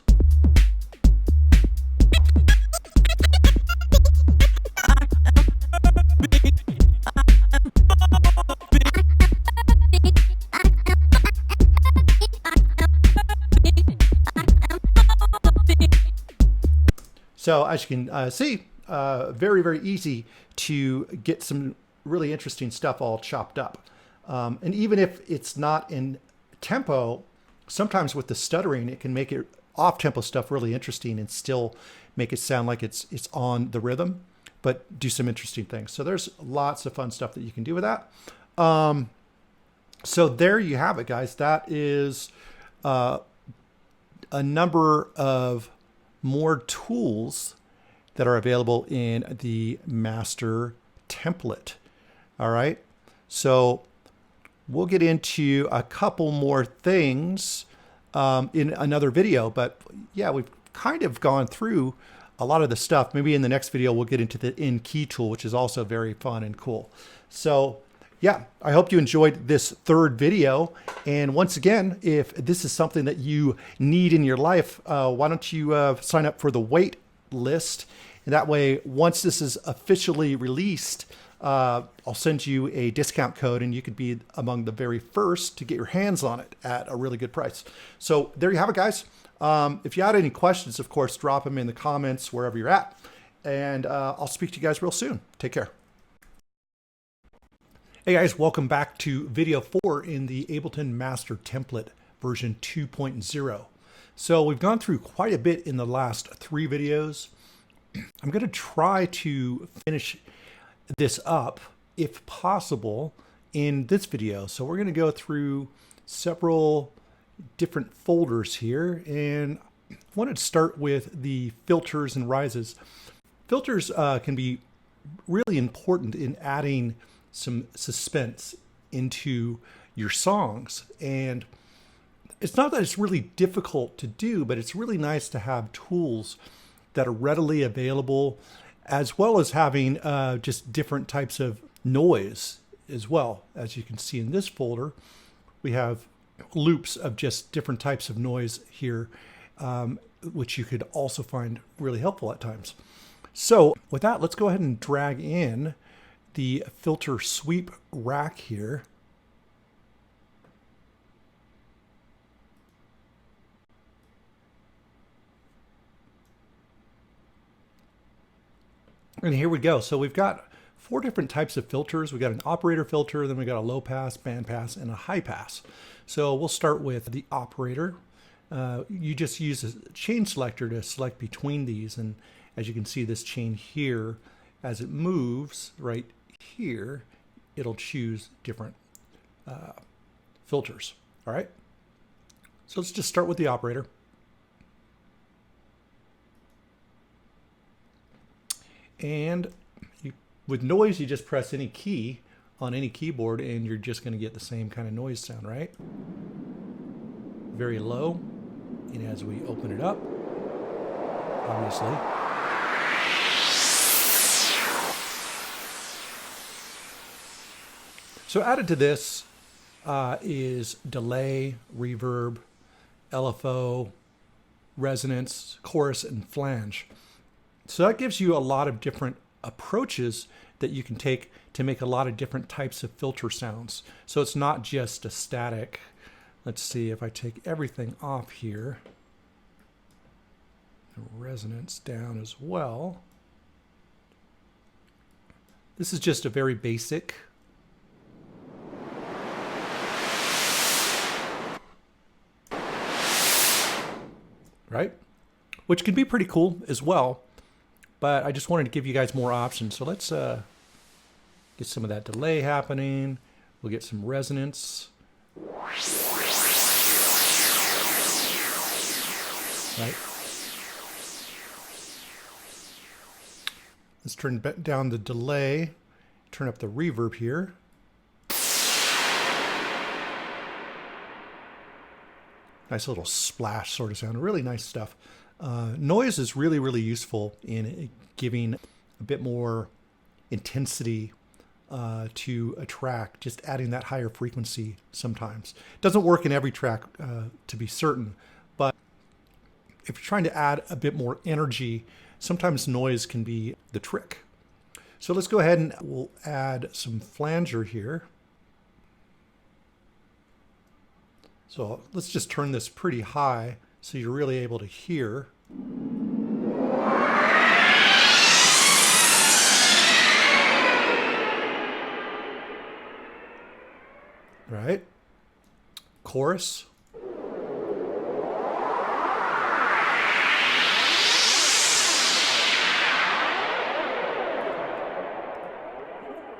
so as you can see, very, very easy to get some really interesting stuff all chopped up. And even if it's not in tempo, sometimes with the stuttering, it can make it off-tempo stuff really interesting and still make it sound like it's on the rhythm, but do some interesting things. So there's lots of fun stuff that you can do with that. So there you have it, guys. That is a number of more tools that are available in the master template. All right. So we'll get into a couple more things in another video, but yeah, we've kind of gone through a lot of the stuff. Maybe in the next video, we'll get into the in key tool, which is also very fun and cool. So yeah, I hope you enjoyed this third video. And once again, if this is something that you need in your life, why don't you sign up for the wait list? And that way, once this is officially released, I'll send you a discount code and you could be among the very first to get your hands on it at a really good price. So there you have it, guys. If you had any questions, of course, drop them in the comments wherever you're at. And I'll speak to you guys real soon. Take care. Hey guys, welcome back to video 4 in the Ableton Master Template version 2.0. So we've gone through quite a bit in the last 3 videos. I'm going to try to finish this up, if possible, in this video. So we're going to go through several different folders here, and I wanted to start with the filters and rises. Filters can be really important in adding some suspense into your songs. And it's not that it's really difficult to do, but it's really nice to have tools that are readily available, as well as having just different types of noise as well. As you can see in this folder, we have loops of just different types of noise here, which you could also find really helpful at times. So with that, let's go ahead and drag in the filter sweep rack here. And here we go. So we've got 4 different types of filters. We've got an operator filter, then we got a low pass, band pass, and a high pass. So we'll start with the operator. You just use a chain selector to select between these. And as you can see, this chain here, as it moves right here, it'll choose different filters. All right. So let's just start with the operator. And with noise, you just press any key on any keyboard and you're just going to get the same kind of noise sound, right? Very low. And as we open it up, obviously, so added to this is delay, reverb, LFO, resonance, chorus, and flange. So that gives you a lot of different approaches that you can take to make a lot of different types of filter sounds. So it's not just a static. Let's see if I take everything off here. Resonance down as well. This is just a very basic. Right? Which can be pretty cool as well. But I just wanted to give you guys more options. So let's get some of that delay happening. We'll get some resonance. Right. Let's turn down the delay. Turn up the reverb here. Nice little splash sort of sound. Really nice stuff. Noise is really, really useful in giving a bit more intensity to a track, just adding that higher frequency sometimes. It doesn't work in every track to be certain, but if you're trying to add a bit more energy, sometimes noise can be the trick. So let's go ahead and we'll add some flanger here. So let's just turn this pretty high so you're really able to hear. Right? Chorus.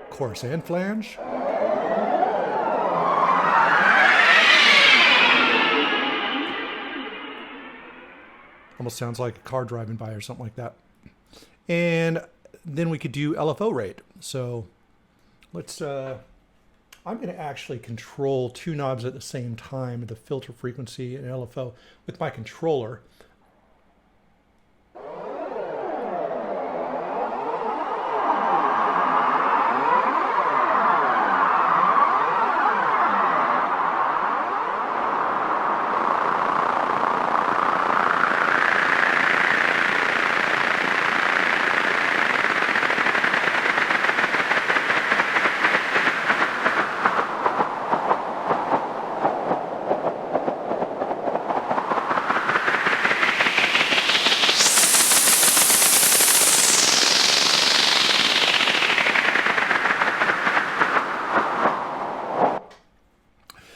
Chorus and flange. Almost sounds like a car driving by or something like that. And then we could do LFO rate. So let's, I'm going to actually control 2 knobs at the same time, the filter frequency and LFO with my controller.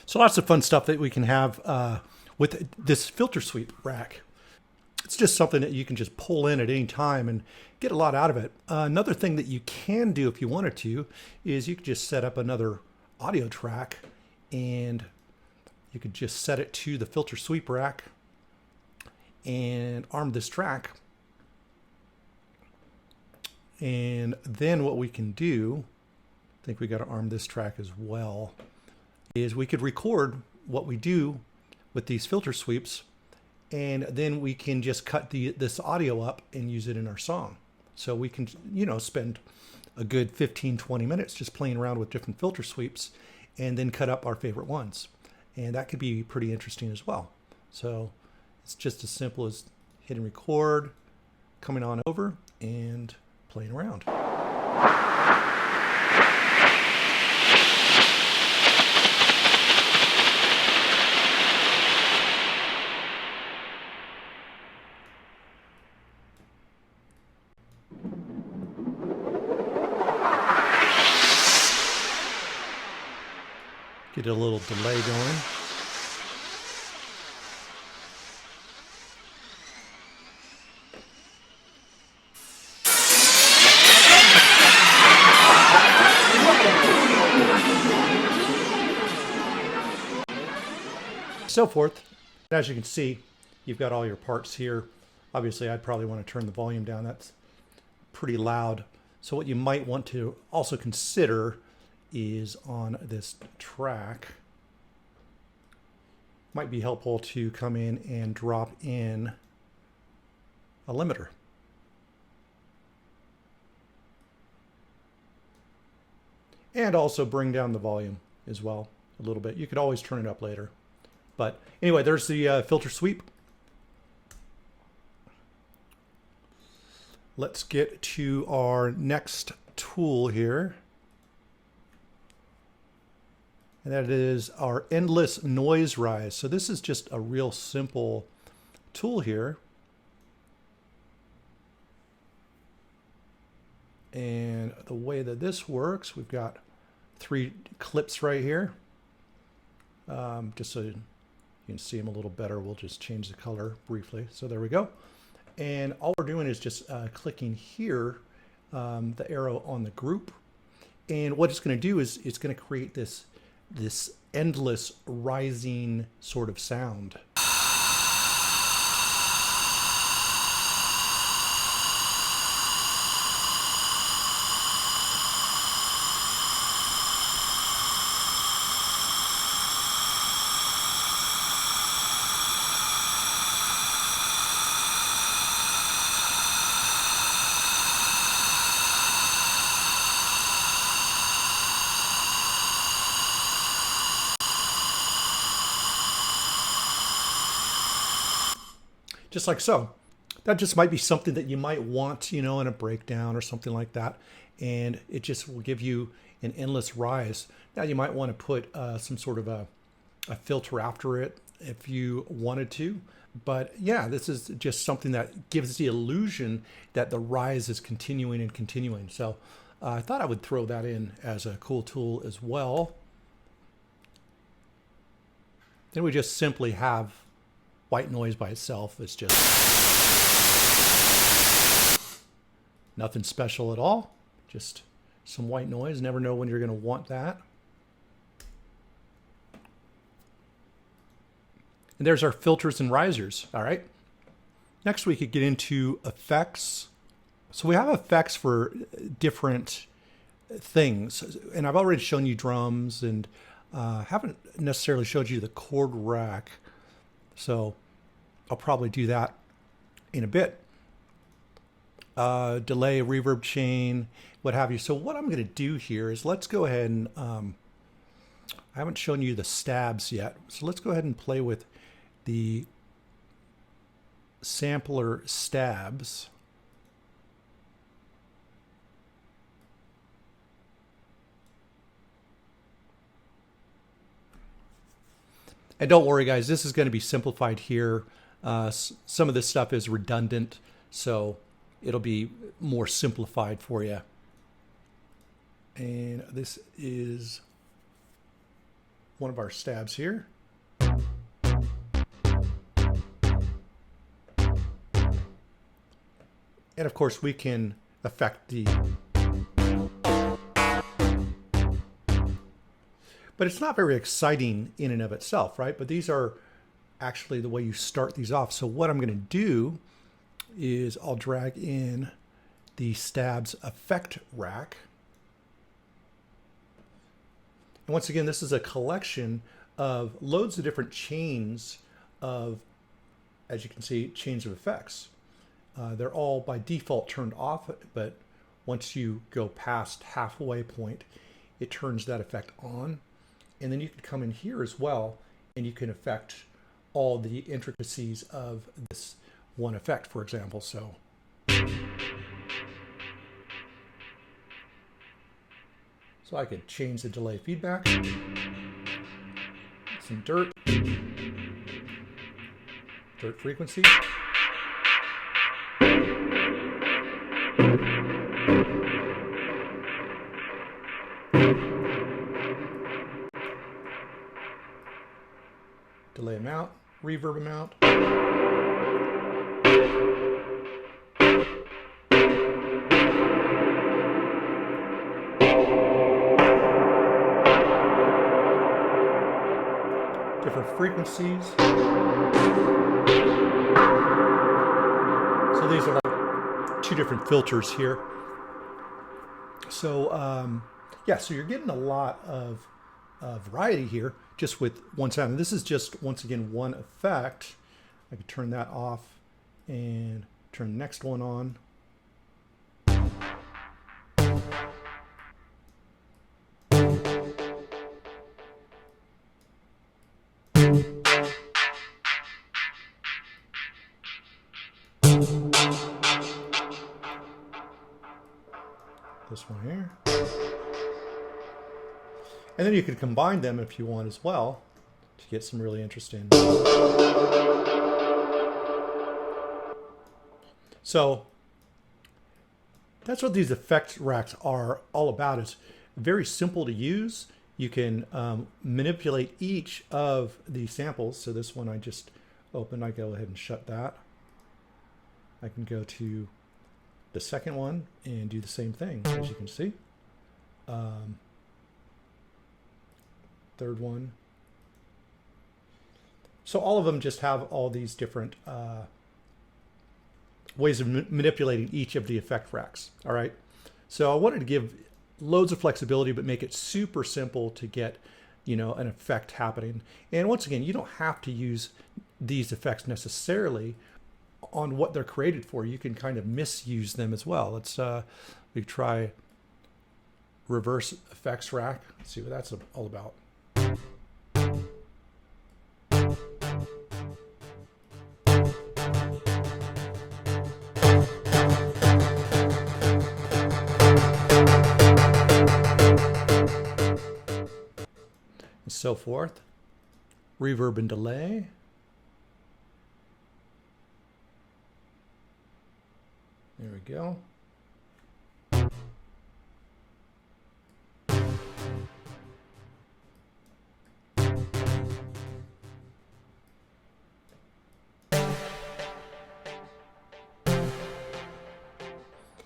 So lots of fun stuff that we can have with this filter sweep rack. It's just something that you can just pull in at any time and get a lot out of it. Another thing that you can do if you wanted to is you could just set up another audio track and you could just set it to the filter sweep rack and arm this track. And then what we can do, I think we got to arm this track as well, is we could record what we do with these filter sweeps, and then we can just cut this audio up and use it in our song. So we can, spend a good 15-20 minutes just playing around with different filter sweeps and then cut up our favorite ones. And that could be pretty interesting as well. So it's just as simple as hitting record, coming on over, and playing around. Get a little delay going. So forth. As you can see, you've got all your parts here. Obviously, I'd probably want to turn the volume down. That's pretty loud. So what you might want to also consider is on this track, might be helpful to come in and drop in a limiter. And also bring down the volume as well a little bit. You could always turn it up later. But anyway, there's the filter sweep. Let's get to our next tool here. And that is our endless noise rise. So this is just a real simple tool here. And the way that this works, we've got 3 clips right here. Just so you can see them a little better, we'll just change the color briefly. So there we go. And all we're doing is just clicking here, the arrow on the group. And what it's going to do is it's going to create this endless rising sort of sound. Just like so. That just might be something that you might want, in a breakdown or something like that. And it just will give you an endless rise. Now you might want to put some sort of a filter after it if you wanted to. But yeah, this is just something that gives the illusion that the rise is continuing and continuing. So I thought I would throw that in as a cool tool as well. Then we just simply have white noise by itself. It's just nothing special at all. Just some white noise. Never know when you're going to want that. And there's our filters and risers. All right. Next we could get into effects. So we have effects for different things. And I've already shown you drums and haven't necessarily showed you the chord rack. So I'll probably do that in a bit. Delay, reverb chain, what have you. So what I'm going to do here is let's go ahead and, I haven't shown you the stabs yet. So let's go ahead and play with the sampler stabs. And don't worry, guys, this is going to be simplified here. Some of this stuff is redundant, so it'll be more simplified for you. And this is one of our stabs here. And of course, we can affect the... But it's not very exciting in and of itself, right? But these are actually the way you start these off. So what I'm going to do is I'll drag in the Stabs effect rack. And once again, this is a collection of loads of different chains of, as you can see, chains of effects. They're all by default turned off, but once you go past halfway point, it turns that effect on. And then you can come in here as well, and you can affect all the intricacies of this one effect, for example. So I could change the delay feedback, some dirt frequency. Delay amount, reverb amount. Different frequencies. So these are like two different filters here. So yeah, so you're getting a lot of variety here just with one sound. And this is just, once again, one effect. I could turn that off and turn the next one on. This one here. And then you could combine them if you want as well to get some really interesting. So that's what these effect racks are all about. It's very simple to use. You can manipulate each of the samples. So this one I just opened, I go ahead and shut that. I can go to the second one and do the same thing, as you can see. Third one. So all of them just have all these different ways of manipulating each of the effect racks. All right. So I wanted to give loads of flexibility, but make it super simple to get, an effect happening. And once again, you don't have to use these effects necessarily on what they're created for. You can kind of misuse them as well. Let's we try reverse effects rack. Let's see what that's all about. And so forth. Reverb and delay. There we go.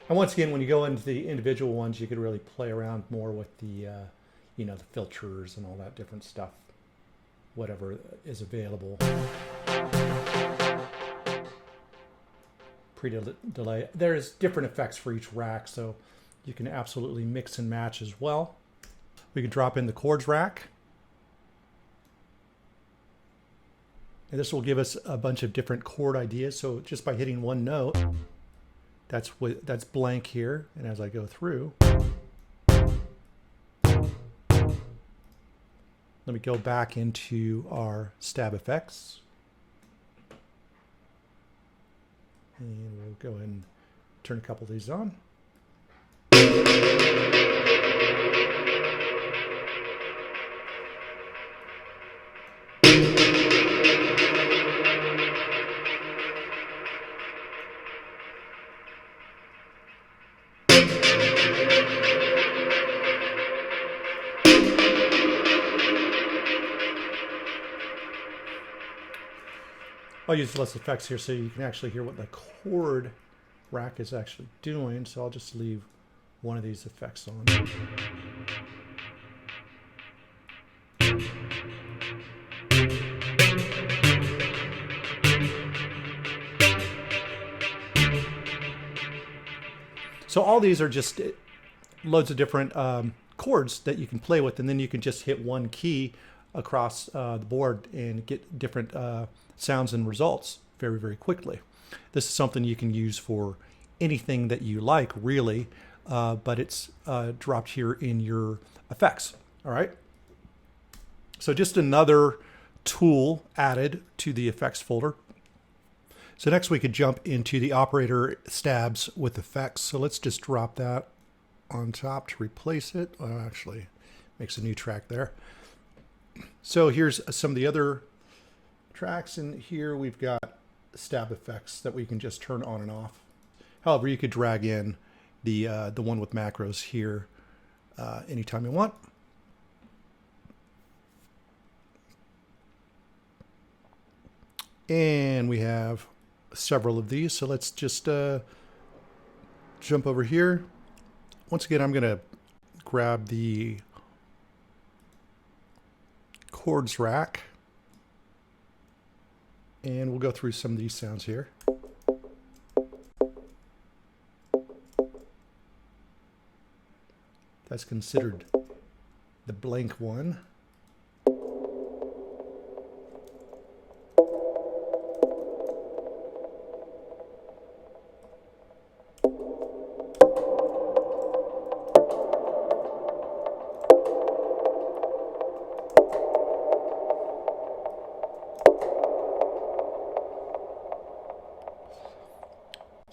And once again, when you go into the individual ones, you could really play around more with the, the filters and all that different stuff, whatever is available. Pre-delay. There's different effects for each rack, so you can absolutely mix and match as well. We can drop in the chords rack. And this will give us a bunch of different chord ideas. So just by hitting one note, that's blank here. And as I go through, let me go back into our stab effects. And we'll go ahead and turn a couple of these on. I'll use less effects here so you can actually hear what the chord rack is actually doing. So I'll just leave one of these effects on. So all these are just loads of different chords that you can play with, and then you can just hit one key across the board and get different sounds and results very, very quickly. This is something you can use for anything that you like, really, but it's dropped here in your effects. All right. So just another tool added to the effects folder. So next we could jump into the operator stabs with effects. So let's just drop that on top to replace it. Actually, makes a new track there. So here's some of the other tracks, and here we've got stab effects that we can just turn on and off. However, you could drag in the one with macros here anytime you want. And we have several of these, so let's just jump over here. Once again, I'm going to grab the chords rack, and we'll go through some of these sounds here. That's considered the blank one.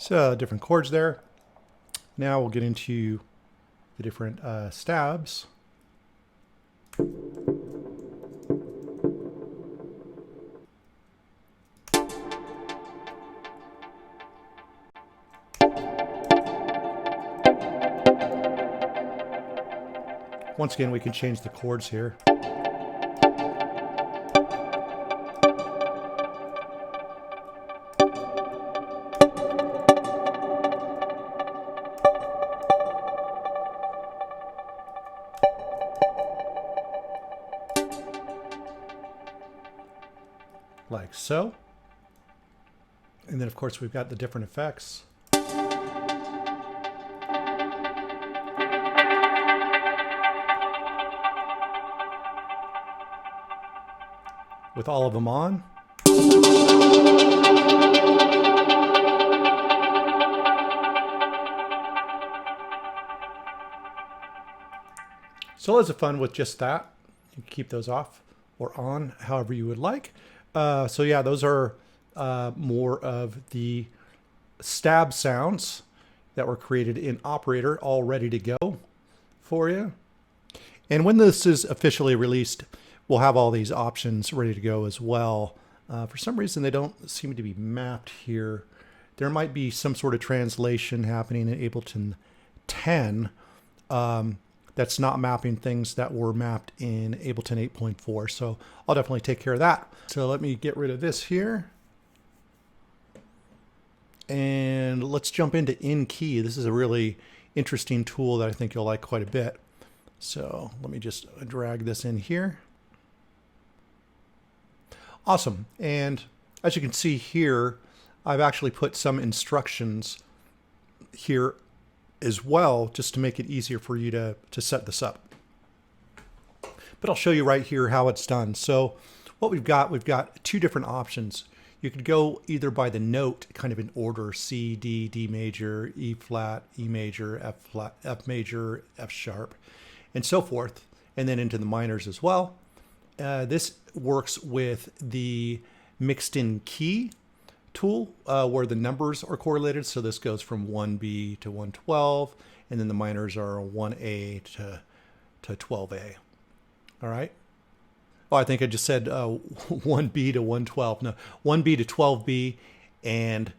So different chords there. Now we'll get into the different stabs. Once again, we can change the chords here. Like so. And then of course we've got the different effects. With all of them on. So loads of fun with just that. You can keep those off or on however you would like. So yeah, those are more of the stab sounds that were created in Operator, all ready to go for you. And when this is officially released, we'll have all these options ready to go as well. For some reason, they don't seem to be mapped here. There might be some sort of translation happening in Ableton 10 that's not mapping things that were mapped in Ableton 8.4. So I'll definitely take care of that. So let me get rid of this here. And let's jump into In Key. This is a really interesting tool that I think you'll like quite a bit. So let me just drag this in here. Awesome. And as you can see here, I've actually put some instructions here as well, just to make it easier for you to set this up. But I'll show you right here how it's done. So what we've got two different options. You could go either by the note, kind of in order: C, D, D major, E flat, E major, F flat, F major, F sharp, and so forth, and then into the minors as well. This works with the mixed in key tool where the numbers are correlated. So this goes from 1B to 112, and then the minors are 1A to 12A. All right. Oh, I think I just said 1B to 112. No, 1B to 12B and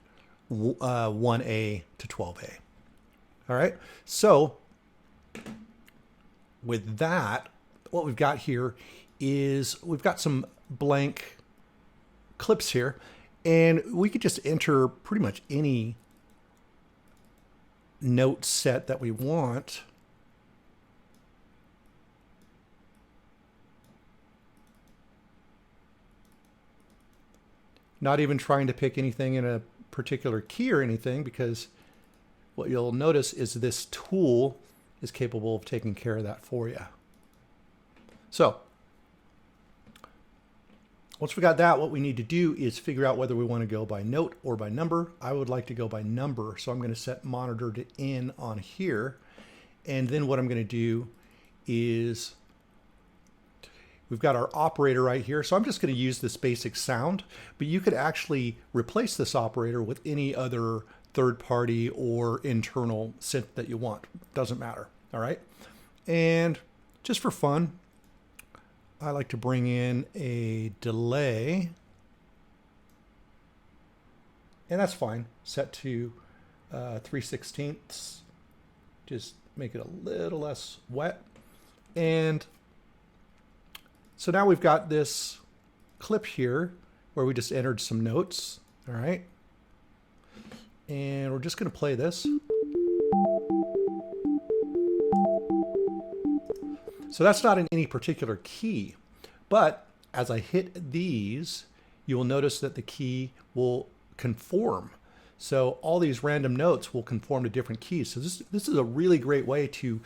1A to 12A. All right. So with that, what we've got here is we've got some blank clips here, and we could just enter pretty much any note set that we want. Not even trying to pick anything in a particular key or anything, because what you'll notice is this tool is capable of taking care of that for you. So once we got that, what we need to do is figure out whether we want to go by note or by number. I would like to go by number, so I'm going to set monitor to in on here. And then what I'm going to do is, we've got our operator right here. So I'm just going to use this basic sound, but you could actually replace this operator with any other third-party or internal synth that you want. Doesn't matter. All right. And just for fun, I like to bring in a delay, and that's fine. Set to 3/16. Just make it a little less wet. And so now we've got this clip here where we just entered some notes. All right. And we're just going to play this. So that's not in any particular key, but as I hit these, you will notice that the key will conform. So all these random notes will conform to different keys. So this is a really great way to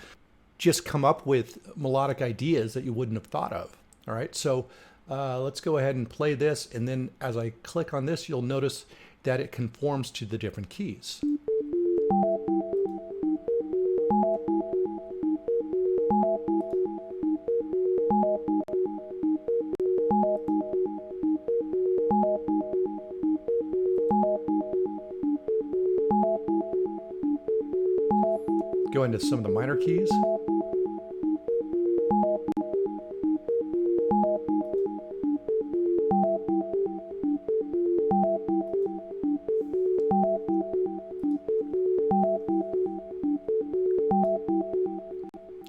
just come up with melodic ideas that you wouldn't have thought of. All right, so let's go ahead and play this. And then as I click on this, you'll notice that it conforms to the different keys. Go into some of the minor keys.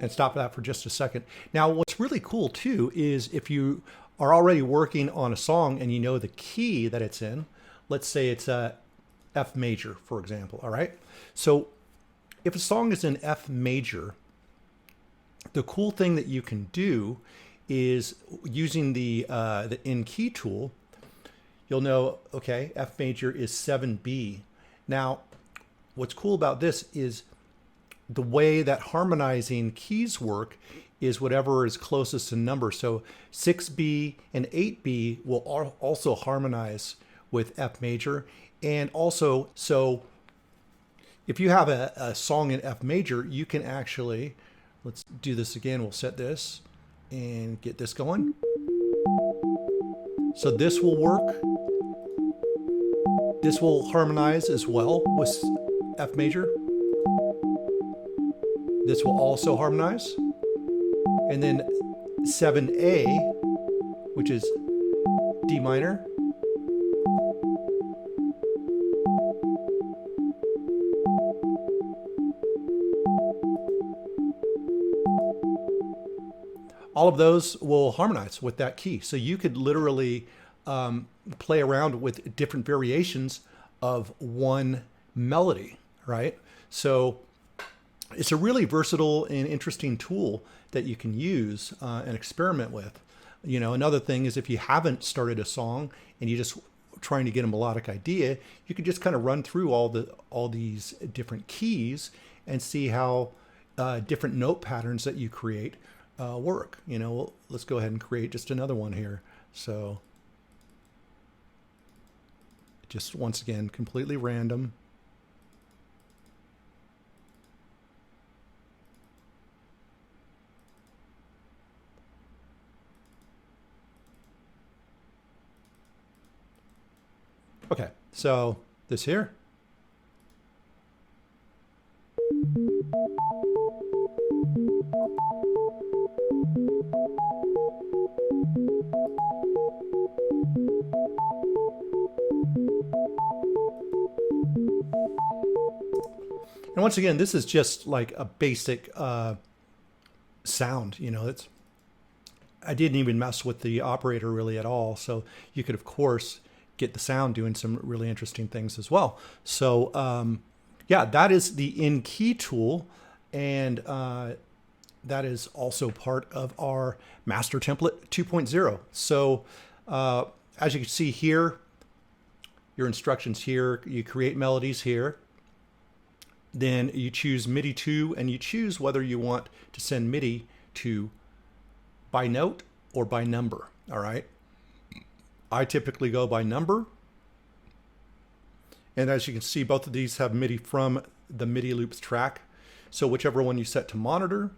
And stop that for just a second. Now, what's really cool too is if you are already working on a song and you know the key that it's in, let's say it's a F major, for example. All right. So if a song is in F major, the cool thing that you can do is using the in key tool, you'll know, okay, F major is 7B. Now, what's cool about this is the way that harmonizing keys work is whatever is closest to number. So 6B and 8B will also harmonize with F major. And also, so if you have a song in F major, you can actually, let's do this again. We'll set this and get this going. So this will work. This will harmonize as well with F major. This will also harmonize. And then 7A, which is D minor. All of those will harmonize with that key. So you could literally play around with different variations of one melody, right? So it's a really versatile and interesting tool that you can use and experiment with. You know, another thing is if you haven't started a song and you're just trying to get a melodic idea, you could just kind of run through all these different keys and see how different note patterns that you create work. You know, let's go ahead and create just another one here. So just once again, completely random. Okay, so this here. And once again, this is just like a basic sound, you know, I didn't even mess with the operator really at all. So you could, of course, get the sound doing some really interesting things as well. So yeah, that is the in key tool. And that is also part of our master template 2.0. So as you can see here, your instructions here, you create melodies here. Then you choose MIDI to, and you choose whether you want to send MIDI to by note or by number. All right. I typically go by number. And as you can see, both of these have MIDI from the MIDI loops track. So whichever one you set to monitor,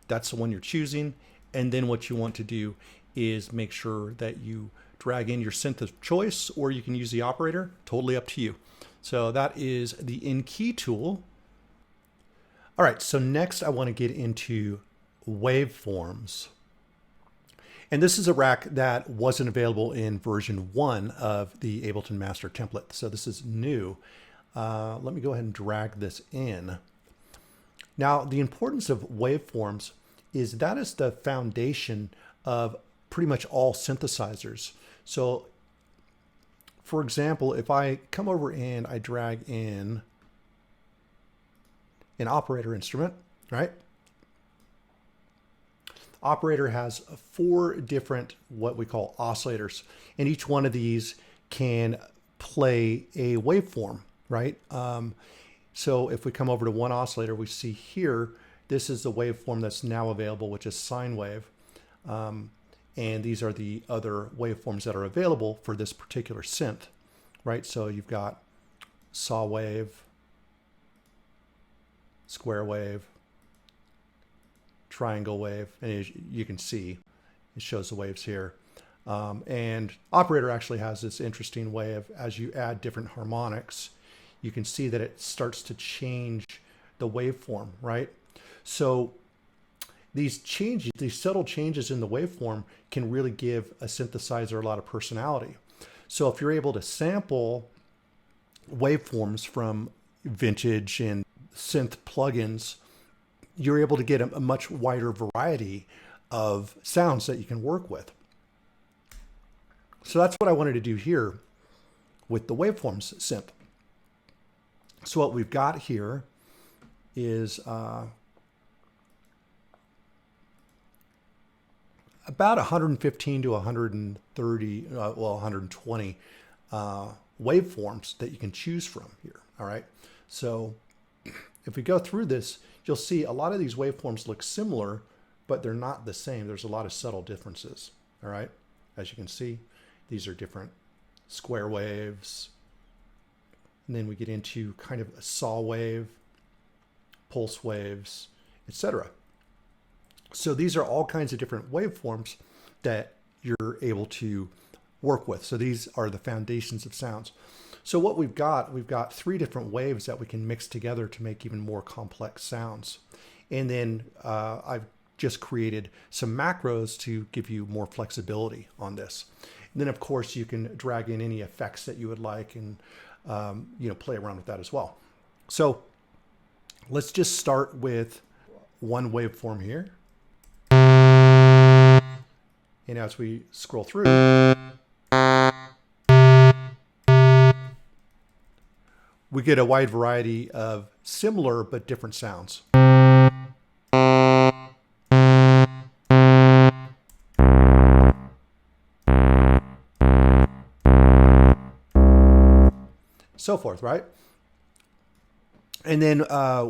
that's the one you're choosing. And then what you want to do is make sure that you drag in your synth of choice, or you can use the operator, totally up to you. So that is the in-key tool. All right, so next I want to get into waveforms. And this is a rack that wasn't available in version 1 of the Ableton Master template. So this is new. Let me go ahead and drag this in. Now, the importance of waveforms is that is the foundation of pretty much all synthesizers. So for example, if I come over and I drag in an operator instrument, right? Operator has 4 different what we call oscillators, and each one of these can play a waveform, right? So if we come over to one oscillator, we see here, this is the waveform that's now available, which is sine wave. And these are the other waveforms that are available for this particular synth, right? So you've got saw wave, square wave, triangle wave, and as you can see, it shows the waves here. And operator actually has this interesting way of, as you add different harmonics, you can see that it starts to change the waveform, right? So these changes, these subtle changes in the waveform can really give a synthesizer a lot of personality. So if you're able to sample waveforms from vintage and synth plugins, you're able to get a much wider variety of sounds that you can work with. So that's what I wanted to do here with the waveforms synth. So what we've got here is about 115 to 130, well, 120 waveforms that you can choose from here. All right. So if we go through this, you'll see a lot of these waveforms look similar, but they're not the same. There's a lot of subtle differences. All right. As you can see, these are different square waves. And then we get into kind of a saw wave, pulse waves, etc. So these are all kinds of different waveforms that you're able to work with. So these are the foundations of sounds. So what we've got 3 different waves that we can mix together to make even more complex sounds. And then I've just created some macros to give you more flexibility on this. And then of course you can drag in any effects that you would like and play around with that as well. So let's just start with one waveform here. And as we scroll through, we get a wide variety of similar but different sounds. So forth, right? And then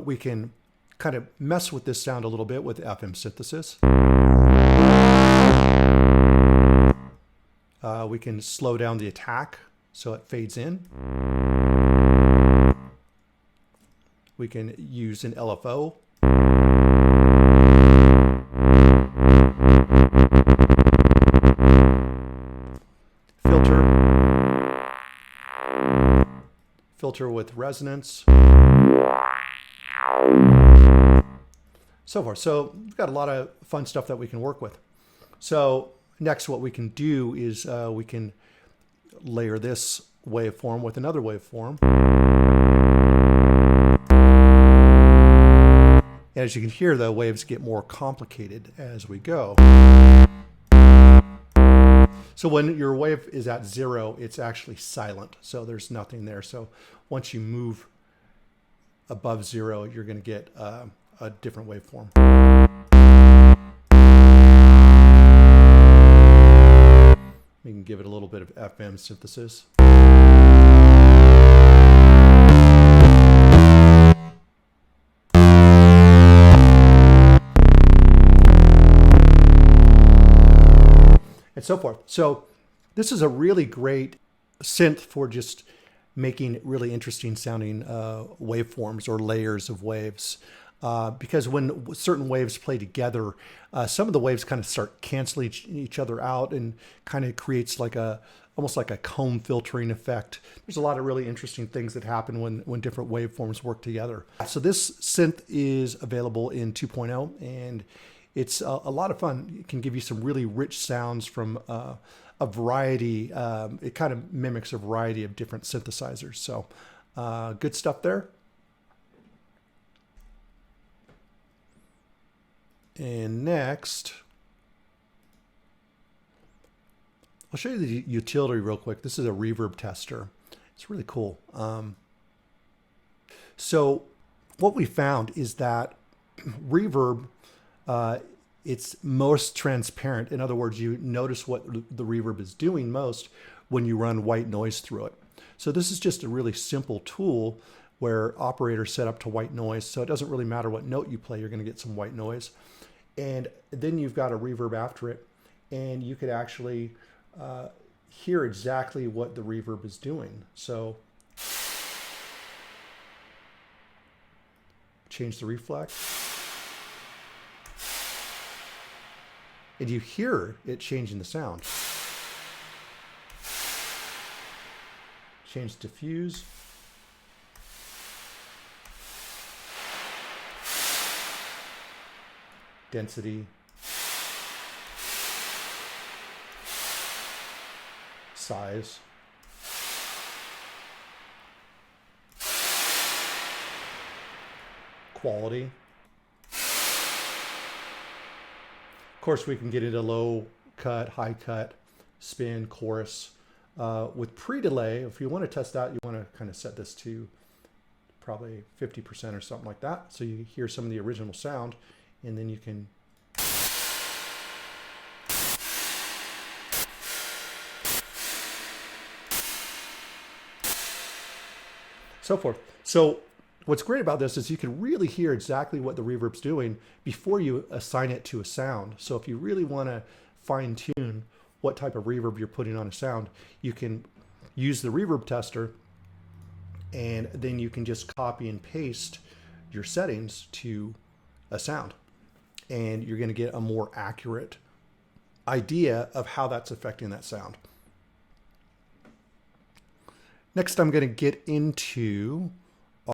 we can kind of mess with this sound a little bit with FM synthesis. We can slow down the attack so it fades in. We can use an LFO. Filter with resonance. So forth. So we've got a lot of fun stuff that we can work with. So next what we can do is we can layer this waveform with another waveform. And as you can hear, the waves get more complicated as we go. So when your wave is at 0, it's actually silent. So there's nothing there. So once you move above 0, you're going to get a different waveform. We can give it a little bit of FM synthesis. and so forth. So this is a really great synth for just making really interesting sounding waveforms or layers of waves. Because when certain waves play together, some of the waves kind of start canceling each other out and kind of creates like almost like a comb filtering effect. There's a lot of really interesting things that happen when different waveforms work together. So this synth is available in 2.0, and it's a lot of fun. It can give you some really rich sounds from a variety. It kind of mimics a variety of different synthesizers. So good stuff there. And next, I'll show you the utility real quick. This is a reverb tester. It's really cool. So what we found is that reverb, it's most transparent. In other words, you notice what the reverb is doing most when you run white noise through it. So this is just a really simple tool where operators set up to white noise. So it doesn't really matter what note you play, you're going to get some white noise. And then you've got a reverb after it, and you could actually hear exactly what the reverb is doing. So change the reflex, and you hear it changing the sound. Change diffuse. Density. Size. Quality. Of course, we can get into low cut, high cut, spin, chorus. With pre-delay, if you want to test that, you want to kind of set this to probably 50% or something like that. So you hear some of the original sound, and then you can so forth. So what's great about this is you can really hear exactly what the reverb's doing before you assign it to a sound. So if you really want to fine tune what type of reverb you're putting on a sound, you can use the reverb tester, and then you can just copy and paste your settings to a sound, and you're going to get a more accurate idea of how that's affecting that sound. Next, I'm going to get into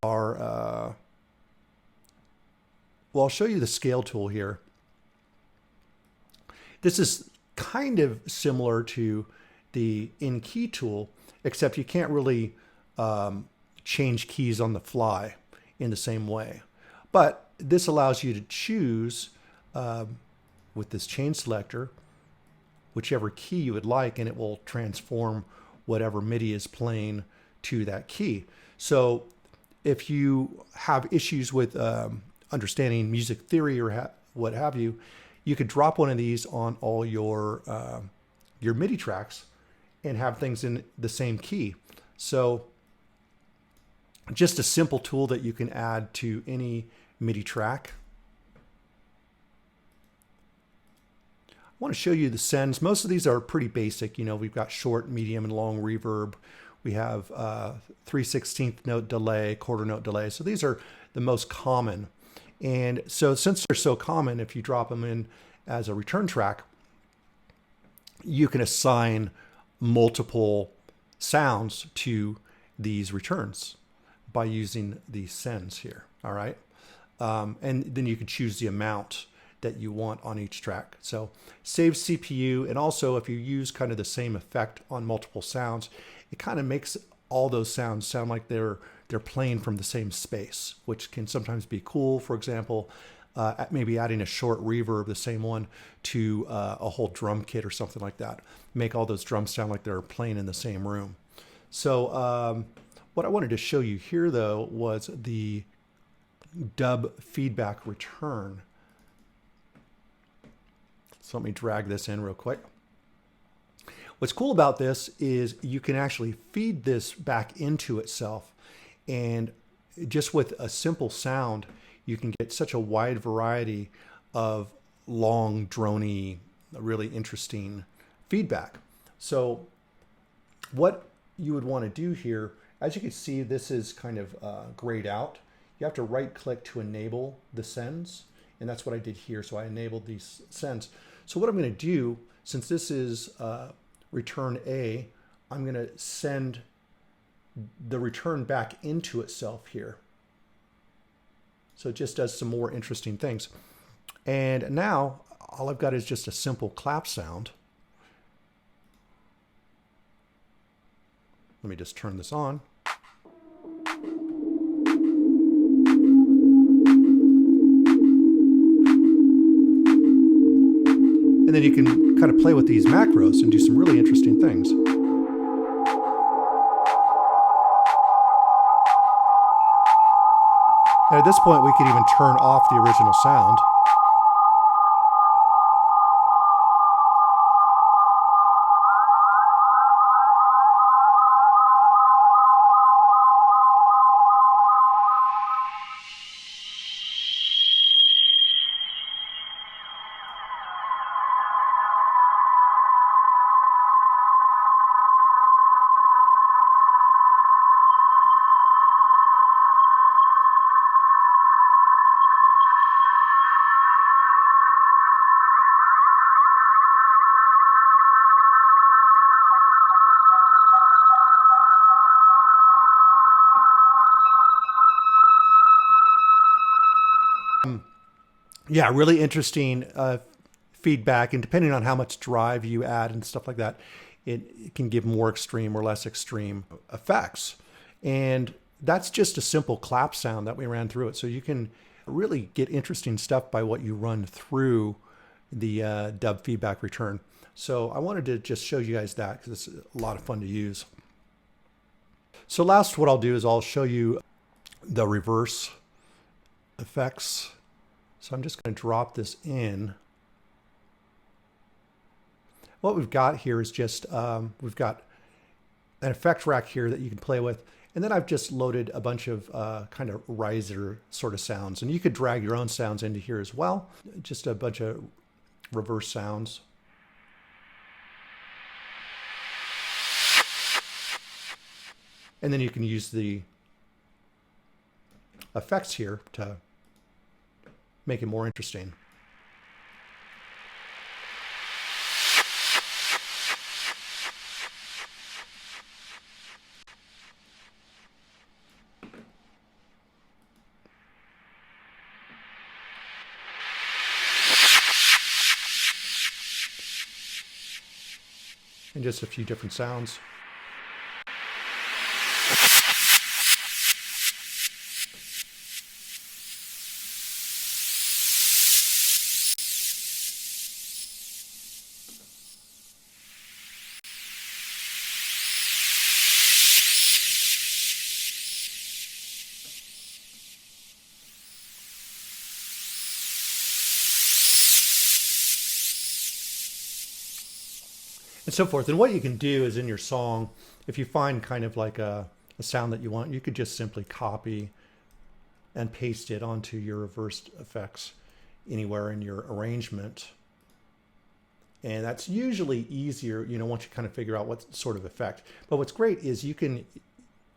our, well, I'll show you the scale tool here. This is kind of similar to the in-key tool, except you can't really change keys on the fly in the same way. But this allows you to choose with this chain selector whichever key you would like, and it will transform whatever MIDI is playing to that key. So if you have issues with understanding music theory or what have you, you could drop one of these on all your MIDI tracks and have things in the same key. So just a simple tool that you can add to any MIDI track. I want to show you the sends. Most of these are pretty basic. You know, we've got short, medium, and long reverb. We have 3/16 note delay, quarter note delay. So these are the most common. And so since they're so common, if you drop them in as a return track, you can assign multiple sounds to these returns by using these sends here. All right. And then you can choose the amount that you want on each track. So save CPU. And also if you use kind of the same effect on multiple sounds, it kind of makes all those sounds sound like they're playing from the same space, which can sometimes be cool. For example, maybe adding a short reverb, the same one, to a whole drum kit or something like that. Make all those drums sound like they're playing in the same room. So what I wanted to show you here, though, was the dub feedback return. So let me drag this in real quick. What's cool about this is you can actually feed this back into itself, and just with a simple sound, you can get such a wide variety of long, drony, really interesting feedback. So what you would want to do here, as you can see, this is kind of grayed out. You have to right click to enable the sends. And that's what I did here. So I enabled these sends. So what I'm going to do, since this is return A, I'm going to send the return back into itself here. So it just does some more interesting things. And now all I've got is just a simple clap sound. Let me just turn this on. And then you can kind of play with these macros and do some really interesting things. And at this point, we could even turn off the original sound. Yeah, really interesting feedback, and depending on how much drive you add and stuff like that, it can give more extreme or less extreme effects. And that's just a simple clap sound that we ran through it. So you can really get interesting stuff by what you run through the dub feedback return. So I wanted to just show you guys that because it's a lot of fun to use. So last, what I'll do is I'll show you the reverse effects. So I'm just going to drop this in. What we've got here is just, we've got an effect rack here that you can play with. And then I've just loaded a bunch of kind of riser sort of sounds. And you could drag your own sounds into here as well. Just a bunch of reverse sounds. And then you can use the effects here to make it more interesting. And just a few different sounds. And so forth. And what you can do is in your song, if you find kind of like a sound that you want, you could just simply copy and paste it onto your reversed effects anywhere in your arrangement. And that's usually easier, you know, once you kind of figure out what sort of effect. But what's great is you can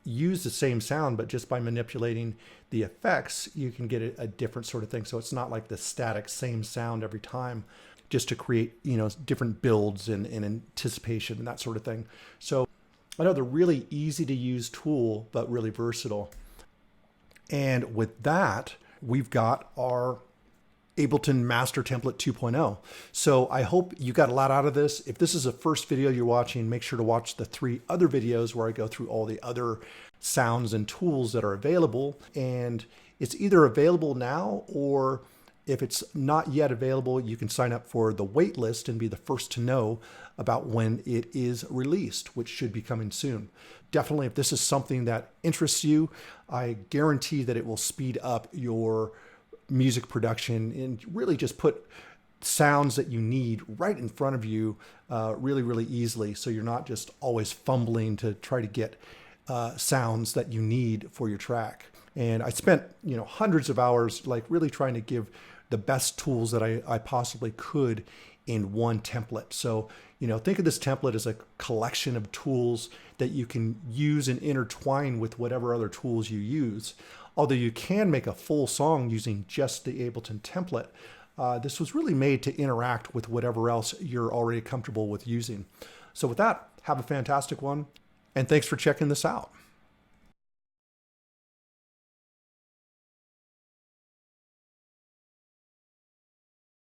use the same sound, but just by manipulating the effects, you can get a different sort of thing. So it's not like the static same sound every time, just to create, you know, different builds and anticipation and that sort of thing. So another really easy to use tool, but really versatile. And with that, we've got our Ableton Master Template 2.0. So I hope you got a lot out of this. If this is the first video you're watching, make sure to watch the 3 other videos where I go through all the other sounds and tools that are available. And it's either available now, or if it's not yet available, you can sign up for the wait list and be the first to know about when it is released, which should be coming soon. Definitely, if this is something that interests you, I guarantee that it will speed up your music production and really just put sounds that you need right in front of you really easily. So you're not just always fumbling to try to get sounds that you need for your track. And I spent, you know, hundreds of hours like really trying to give the best tools that I possibly could in one template. So, think of this template as a collection of tools that you can use and intertwine with whatever other tools you use. Although you can make a full song using just the Ableton template, this was really made to interact with whatever else you're already comfortable with using. So with that, have a fantastic one, and thanks for checking this out.